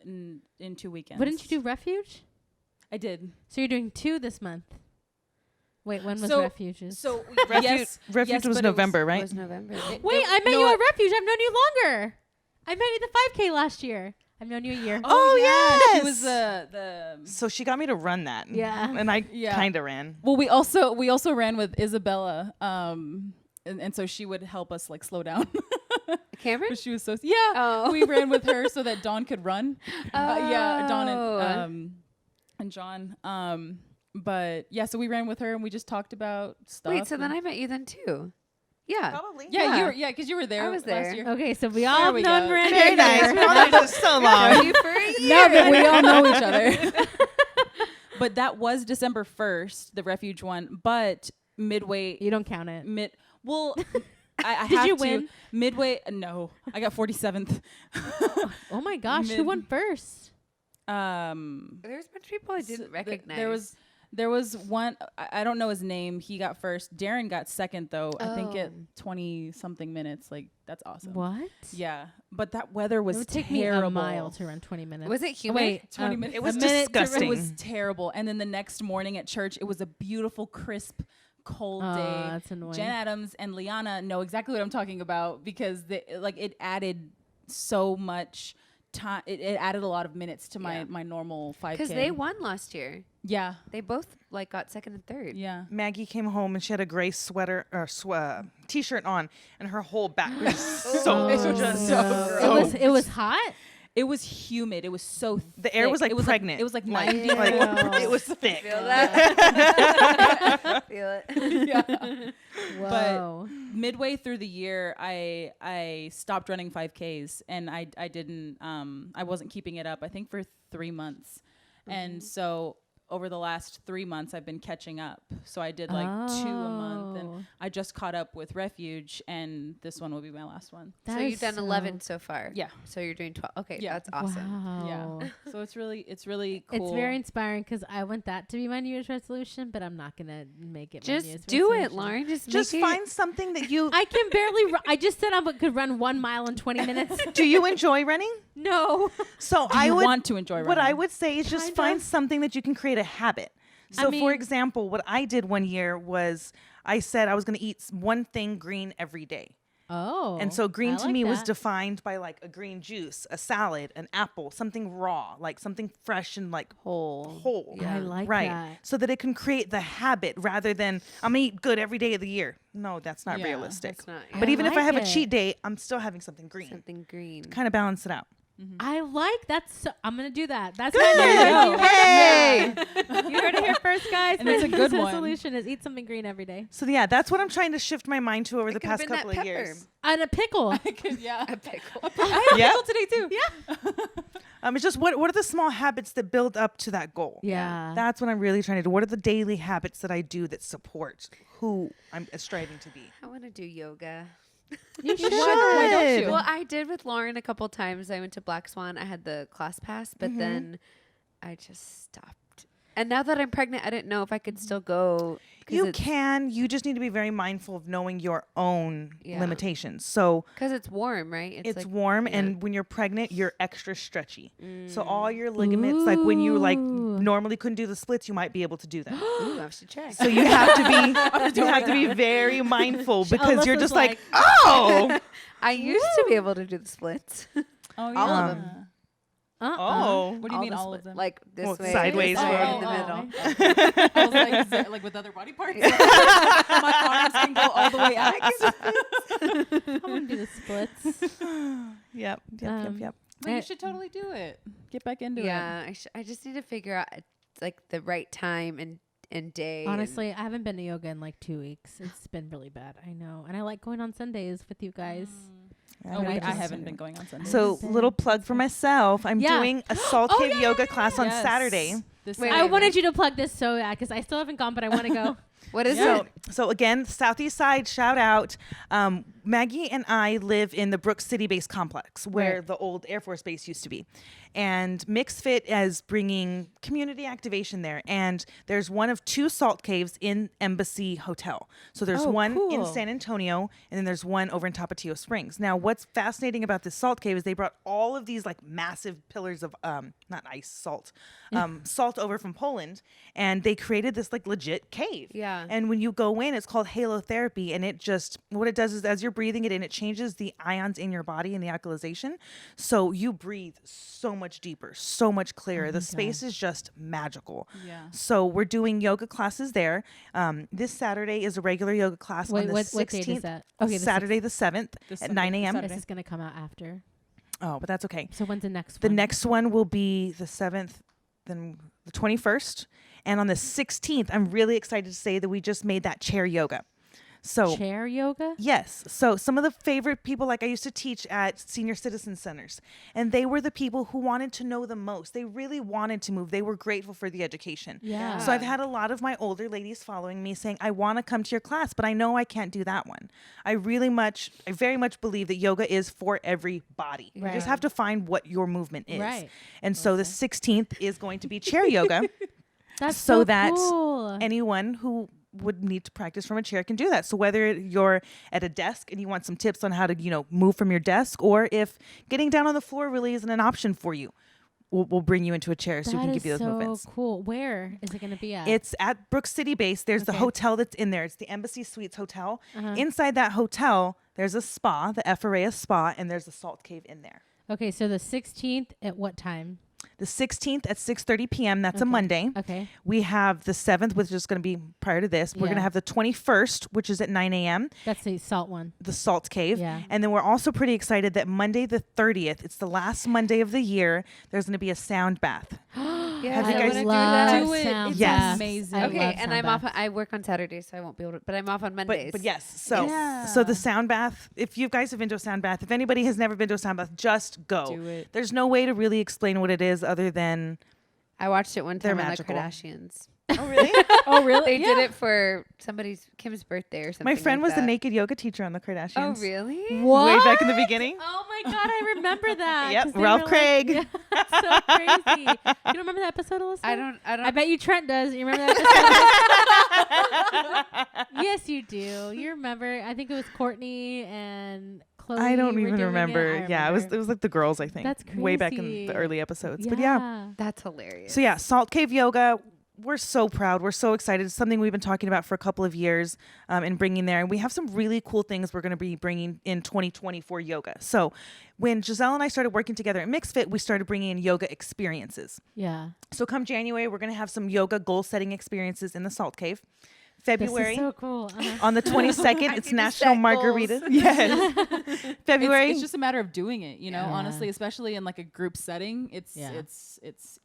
in 2 weekends. But didn't you do Refuge? I did. So you're doing 2 this month. Wait, when was So- Refuge's? So Refuge was but it November, It right? was November. Wait, I met no, you I- at Refuge. I've known you longer. I met you at the 5K last year. I've known you a year. Oh, yeah, yes. she was the. So she got me to run that. Yeah. And I Yeah. kind of ran. Well, we also ran with Isabella, and so she would help us like slow down. Cameron? 'Cause she was so Oh. we ran with her so that Dawn could run. Yeah, Dawn Oh. and John. But yeah, so we ran with her and we just talked about stuff. Wait, so then and- I met you then too. Yeah. Probably. yeah, yeah. because you were there. I was there. last year. Okay, so we all we known go. Miranda. Very and nice. Maggie. We've known this so long. You for a year. No, but we all know each other. But that was December 1st, the Refuge one. But midway, You don't count it. well, I Did have you to. win? Midway, no, I got 47th. Oh my gosh, who Mid- won first? There's a bunch of people I didn't recognize. There was one, I don't know his name. He got first. Darren got second though. I think at Oh. 20 something minutes. Like that's awesome. What? Yeah, but that weather was It would take terrible. me a mile to run 20 minutes. Was it humid? Wait, 20 minutes. It was a minute to disgusting. It was terrible. And then the next morning at church, it was a beautiful, crisp, cold Oh, day. that's annoying. Jen Adams and Liana know exactly what I'm talking about because it added so much time. It added a lot of minutes to Yeah. my normal 5K. Because they won last year. Yeah. They both like got second and third. Yeah. Maggie came home and she had a gray sweater or t-shirt on, and her whole back was so Oh, just no. It was hot. It was humid. It was so thick. The air was like it was pregnant. it was like Like, 90. like, Ew. it was thick. Feel that? Feel it. Yeah. Whoa. Midway through the year, I stopped running 5Ks, and I didn't I wasn't keeping it up. I think for 3 months, and so over the last 3 months, I've been catching up. So I did like 2 a month, Oh. and I just caught up with Refuge, and this one will be my last one. So That you've is done so- 11 so far. Yeah. So you're doing 12. Okay, Yeah. that's awesome. Wow. Yeah. So it's really cool. It's very inspiring because I want that to be my New Year's resolution, but I'm not gonna make it. My New Year's Just do it, resolution. Lauren. Just make find something that you I can barely. I just said I could run 1 mile in 20 minutes. do. You enjoy running? No. So Do I you would want to enjoy running? What I would say is just Kind find of. something that you can create a habit. So, mean- for example, what I did one year was I said I was going to eat one thing green every day. Oh. And so green I to like me was that. defined by like a green juice, a salad, an apple, something raw, like something fresh and like whole. I like right. that. So that it can create the habit rather than I'm going to eat good every day of the year. No, that's not Yeah, realistic. That's not. But I even if I like have it. a cheat day, I'm still having something green. Something green. Kind of balance it out. I like that. So I'm gonna do that. That's Good. my New Year's Hey! resolution. You heard it here first, guys. And My it's a New good Year's one. resolution is eat something green every day. So yeah, that's what I'm trying to shift my mind to over the could've past been that couple of pepper. years. And a pickle. yeah. A pickle. I had a Yeah. pickle today too. Yeah. It's just what are the small habits that build up to that goal? Yeah. That's what I'm really trying to do. What are the daily habits that I do that support who I'm striving to be? I want to do yoga. You should. Why don't you? Well, I did with Lauren a couple times. I went to Black Swan. I had the class pass, but then I just stopped. And now that I'm pregnant, I didn't know if I could still go. You can. You just need to be very mindful of knowing your own limitations. So because it's warm, right? It's like, warm, and when you're pregnant, you're extra stretchy. So all your ligaments, like when you like normally couldn't do the splits, you might be able to do them. Ooh, I should check. So you have to be very mindful because you're just like, oh. I used to be able to do the splits. Oh, yeah. All of them. Oh. What do you mean all of them? Like this way, sideways, this way, forward. in the middle. I was like, is that like with other body parts? My arms can go all the way out. I want to do the splits. Yep. But you should totally do it. Get back into it. Yeah, I just need to figure out like the right time and day. Honestly, I haven't been to yoga in like 2 weeks. It's been really bad. I know. And I like going on Sundays with you guys. Oh, I haven't been going on Sunday. So little plug for myself. I'm doing a Salt Cave yoga class on Saturday. I wanted you to plug this so bad because I still haven't gone, but I want to go. What is it? So again, Southeast Side, shout out. Maggie and I live in the Brooks City Base complex where the old Air Force Base used to be. And MixFit is bringing community activation there. And there's one of 2 salt caves in Embassy Hotel. So there's one in San Antonio, and then there's one over in Tapatio Springs. Now, what's fascinating about this salt cave is they brought all of these like massive pillars of, not ice, salt over from Poland. And they created this like legit cave. Yeah. And when you go in, it's called halotherapy. And it just, what it does is as you're breathing it in, it changes the ions in your body and the alkalization. So you breathe so much deeper, so much clearer. The space is just magical. Yeah. So we're doing yoga classes there. This Saturday is a regular yoga class on the 16th. What date is that? Okay, Saturday the 7th at 9 a.m. This is going to come out after. Oh, but that's okay. So when's the next The one? next one will be the 7th, then the 21st. And on the 16th, I'm really excited to say that we just made that chair yoga. So chair yoga? Yes. So some of the favorite people, like I used to teach at senior citizen centers, and they were the people who wanted to know the most. They really wanted to move. They were grateful for the education. Yeah. So I've had a lot of my older ladies following me saying, I want to come to your class, but I know I can't do that one. I very much believe that yoga is for every body. You just have to find what your movement is. Right. And so the 16th is going to be chair yoga. That's so that cool. anyone who would need to practice from a chair can do that. So whether you're at a desk and you want some tips on how to, move from your desk, or if getting down on the floor really isn't an option for you, we'll bring you into a chair so we can give you those movements. Cool. Where is it going to be at? It's at Brooks City Base. There's the hotel that's in there. It's the Embassy Suites Hotel. Inside that hotel, there's a spa, the Ephraia Spa, and there's a salt cave in there. Okay, so the 16th at what time? The 16th at 6:30 p.m. That's a Monday. Okay. We have the 7th, which is going to be prior to this. We're going to have the 21st, which is at 9 a.m. That's the salt one. The Salt Cave. Yeah. And then we're also pretty excited that Monday the 30th, it's the last Monday of the year, there's going to be a sound bath. Yeah, Have you guys Do it. sound It's Yes. amazing. Okay, and I'm off. I work on Saturdays, so I won't be able to. But I'm off on Mondays. But yes, so the sound bath, if you guys have been to a sound bath, if anybody has never been to a sound bath, just go. Do it. There's no way to really explain what it is other than I watched it one They're time on magical. the Kardashians. Oh really? Oh, really? They did it for Kim's birthday or something. My friend like was the that. naked yoga teacher on the Kardashians. Oh really? What? Way back in the beginning. Oh my God, I remember that. Yep, 'cause they Ralph were Craig. Like, that's so crazy. You don't remember that episode, Alyssa? I don't. I bet you Trent does. You remember that episode? Yes, you do. You remember? I think it was Courtney and Chloe. I don't were even doing remember. It. Yeah, it was like the girls, I think. That's Way back in crazy. the early episodes. But yeah. That's hilarious. So yeah, Salt Cave Yoga. We're so proud. We're so excited. It's something we've been talking about for a couple of years and bringing there. And we have some really cool things we're going to be bringing in 2020 for yoga. So when Giselle and I started working together at MixFit, we started bringing in yoga experiences. Yeah. So come January, we're going to have some yoga goal setting experiences in the Salt Cave. February, This is so cool. on the 22nd, it's can National set Margarita. goals. Yes. February. It's just a matter of doing it, Yeah. honestly, especially in like a group setting. It's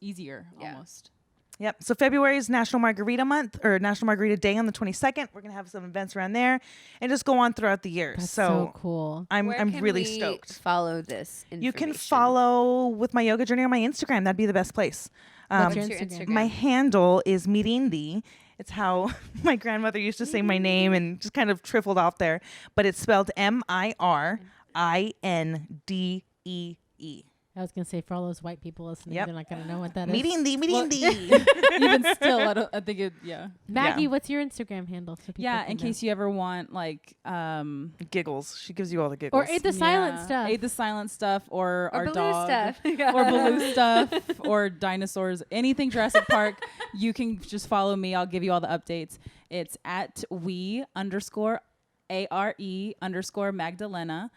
easier Yeah. almost. Yep. So February is National Margarita Month or National Margarita Day on the 22nd. We're going to have some events around there and just go on throughout the year. That's so so cool. I'm Where I'm can really we stoked. Follow this. You can information? follow with my yoga journey on my Instagram. That'd be the best place. What's What's your your Instagram? Instagram? My handle is Mirindi. It's how my grandmother used to say my name and just kind of trifled off there. But it's spelled Mirindee. I was gonna say for all those white people listening, Yep. they're not gonna know what that is. Meeting the. Even still, I think it. Yeah. Maggie, Yeah. what's your Instagram handle? So people Yeah. can In know? case you ever want like Giggles. She gives you all the giggles. or Aid the Silent stuff. Aid the silent stuff, or our Baloo dog stuff. or Baloo stuff, or dinosaurs, anything Jurassic Park. You can just follow me. I'll give you all the updates. It's at @we_ARE_Magdalena.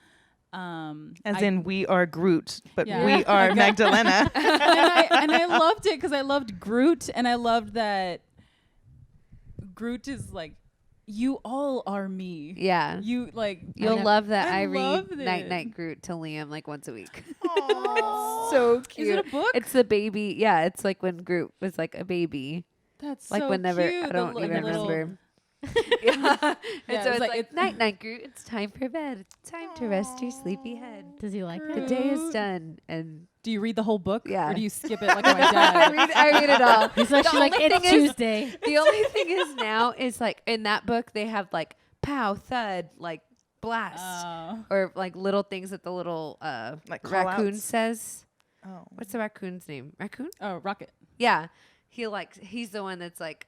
As in, we are Groot, but Yeah. we are Magdalena. and I loved it because I loved Groot, and I loved that Groot is like, you all are me. Yeah. You like You'll know. love that I I read loved Night it. Night Groot to Liam like once a week. Aww. So cute. Is it a book? It's the baby. Yeah, it's like when Groot was like a baby. That's Like so whenever cute. I don't The even little- remember. Yeah. Yeah, And so it's it's like- like Night Night Groot. It's time for bed. It's time to rest your sleepy head. Does he like The it? day is done, and Do you read the whole book? Yeah. Or do you skip it like my I dad? read it all. He's like, The she's like, only it's thing is- Tuesday. The only thing is now is like in that book they have like pow thud like blast Oh. or like little things that the little Like raccoon call-outs? says. Oh. What's the raccoon's name? Raccoon? Oh, Rocket. Yeah, he's the one that's like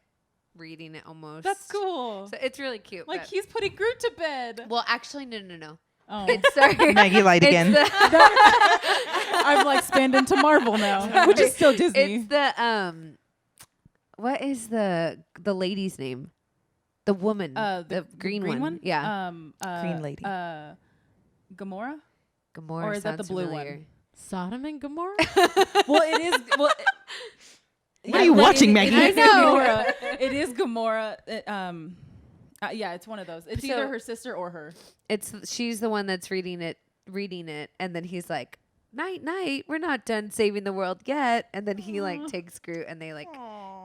reading it almost. That's cool. So it's really cute. Like but- he's putting Groot to bed. well, actually, no. Oh. It's sorry. Maggie lied It's again. I'm like spanned into Marvel now, which is still Disney. It's the what is the lady's name? The woman, the green one. Yeah, Green lady. Gamora? Gamora. or is that the sounds blue familiar. one? Sodom and Gomorrah? Well, it is. Well, What are you watching, Maggie? It is I know. Gamora. It is Gamora. Yeah, it's one of those. It's So- either her sister or her. She's the one that's reading it, and then he's like, "Night, night, we're not done saving the world yet." And then he like takes Groot, and they like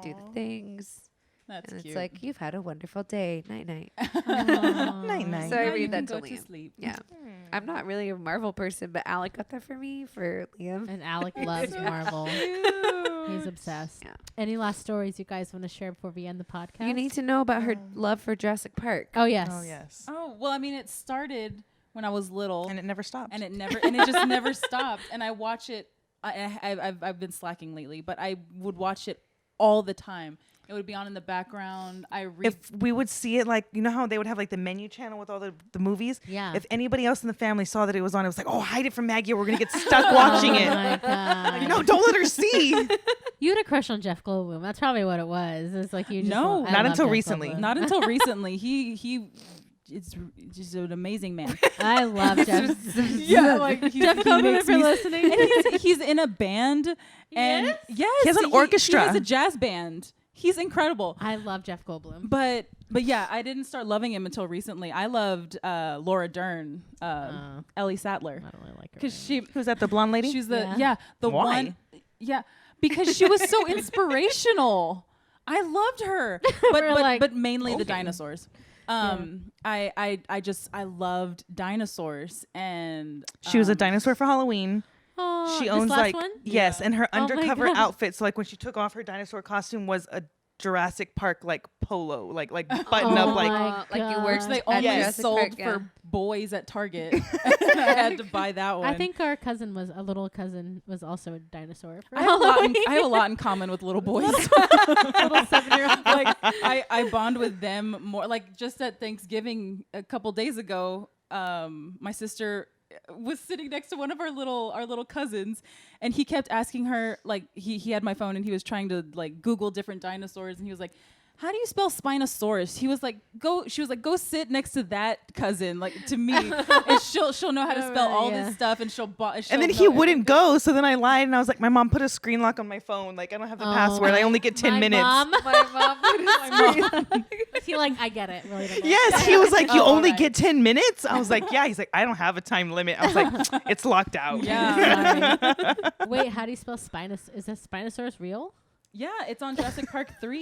do the things. That's And cute. it's like, "You've had a wonderful day, night, night." Night night. So I Now you read can that go to to Liam. sleep. Yeah, I'm not really a Marvel person, but Alec got that for me for Liam. And Alec loves Marvel. He's obsessed. Yeah. Any last stories you guys want to share before we end the podcast? You need to know about her love for Jurassic Park. Oh, yes. Oh yes. Oh well, I mean, it started when I was little, And it never stopped. and it just never stopped. And I watch it. I've been slacking lately, but I would watch it all the time. It would be on in the background. I read. If we would see it, like, you know how they would have like the menu channel with all the movies? Yeah. If anybody else in the family saw that it was on, it was like, oh, hide it from Maggie or we're going to get stuck watching Oh it. my God. You know, don't let her see. You had a crush on Jeff Goldblum. That's probably what it was. It's like you just No, I not love until Jeff recently. Goldblum. Not until recently. He it's just an amazing man. I love Jeff. Yeah, like Jeff Goldblum, if you're listening. And he's in a band, and yes, He has an orchestra. He has a jazz band. He's incredible. I love Jeff Goldblum. But yeah, I didn't start loving him until recently. I loved Laura Dern, Ellie Sattler, I don't really like her. because she Who's that, the blonde lady? she's Yeah. the Why? one because she was so inspirational. I loved her, We're like, but mainly the okay. dinosaurs. I loved dinosaurs, and She was a dinosaur for Halloween. Oh, She this owns last like one? yes, and her Oh my undercover God. outfit. So like when she took off her dinosaur costume was a Jurassic Park like polo, like button Oh up like my like you God. worked which they at only Jurassic sold Park, yeah. for boys at Target. I had to buy that one. I think our little cousin was also a dinosaur. For I have, Halloween. I have a lot in common with little boys. little 7-year-old. Like I bond with them more. Like just at Thanksgiving a couple days ago, my sister was sitting next to one of our little cousins, and he kept asking her, like he had my phone and he was trying to like Google different dinosaurs, and he was like, how do you spell Spinosaurus? She was like, go sit next to that cousin, like to me, and she'll know how to spell all Yeah. this stuff, and she'll and then he wouldn't go, so then I lied and I was like, my mom put a screen lock on my phone. Like I don't have the password. I only get 10 My minutes. Mom, My mom put a screen. he like, I get it. Really don't know. Yes, he was like, you Oh, only alright. get 10 minutes. I was like, yeah. He's like, I don't have a time limit. I was like, it's locked out. Yeah. Sorry. Wait, how do you spell Spinus? Is that Spinosaurus real? Yeah, it's on Jurassic Park 3.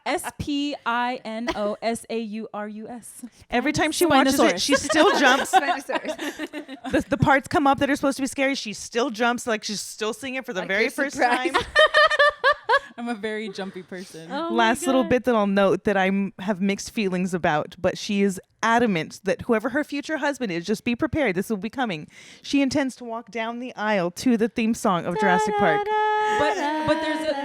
Spinosaurus. Every time she watches it, Spinosaurus. she still jumps. Spinosaurus. The parts come up that are supposed to be scary. She still jumps. Like she's still seeing it for the Like very you're first surprised. time. I'm a very jumpy person. Oh my Last little God. bit that I'll note that I have mixed feelings about, but she is adamant that whoever her future husband is, just be prepared. This will be coming. She intends to walk down the aisle to the theme song of Jurassic Park. But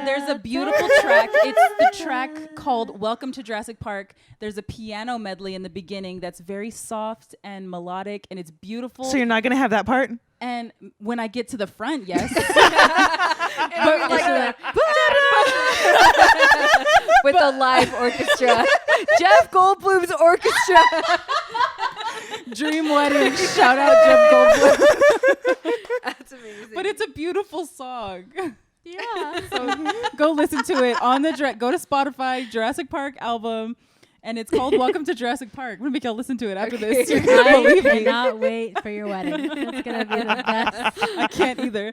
there's a beautiful track. It's the track called Welcome to Jurassic Park. There's a piano medley in the beginning that's very soft and melodic, and it's beautiful. So you're not going to have that part? And when I get to the front, yes. With the live orchestra. Jeff Goldblum's orchestra. Dream wedding. Shout out Jeff Goldblum. That's amazing. But it's a beautiful song. Yeah. So go listen to it on the go to Spotify Jurassic Park album, and it's called Welcome to Jurassic Park. I'm gonna make y'all listen to it after this. You're gonna I believe me. cannot wait for your wedding. It's gonna be the best. I can't either.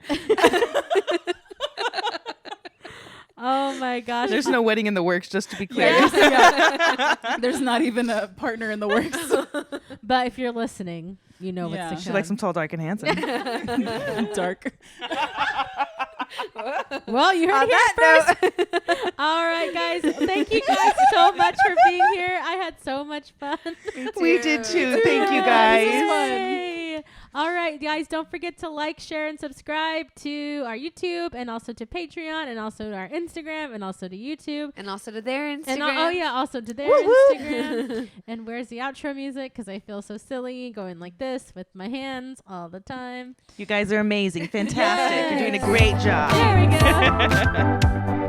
Oh my gosh. There's no wedding in the works, just to be clear. Yeah. There's not even a partner in the works. But if you're listening, you know Yeah. what's to She come. likes him tall, dark, and handsome. Dark. Well, you heard it here first. All right, guys. Thank you guys so much for being here. I had so much fun. We did too. Thank you, This guys. is fun. Yay. All right, guys. Don't forget to like, share, and subscribe to our YouTube and also to Patreon and also to our Instagram and also to YouTube. And also to their Instagram. And also to their Instagram. And where's the outro music? Because I feel so silly going like this with my hands all the time. You guys are amazing. Fantastic. You're doing a great job. There we go.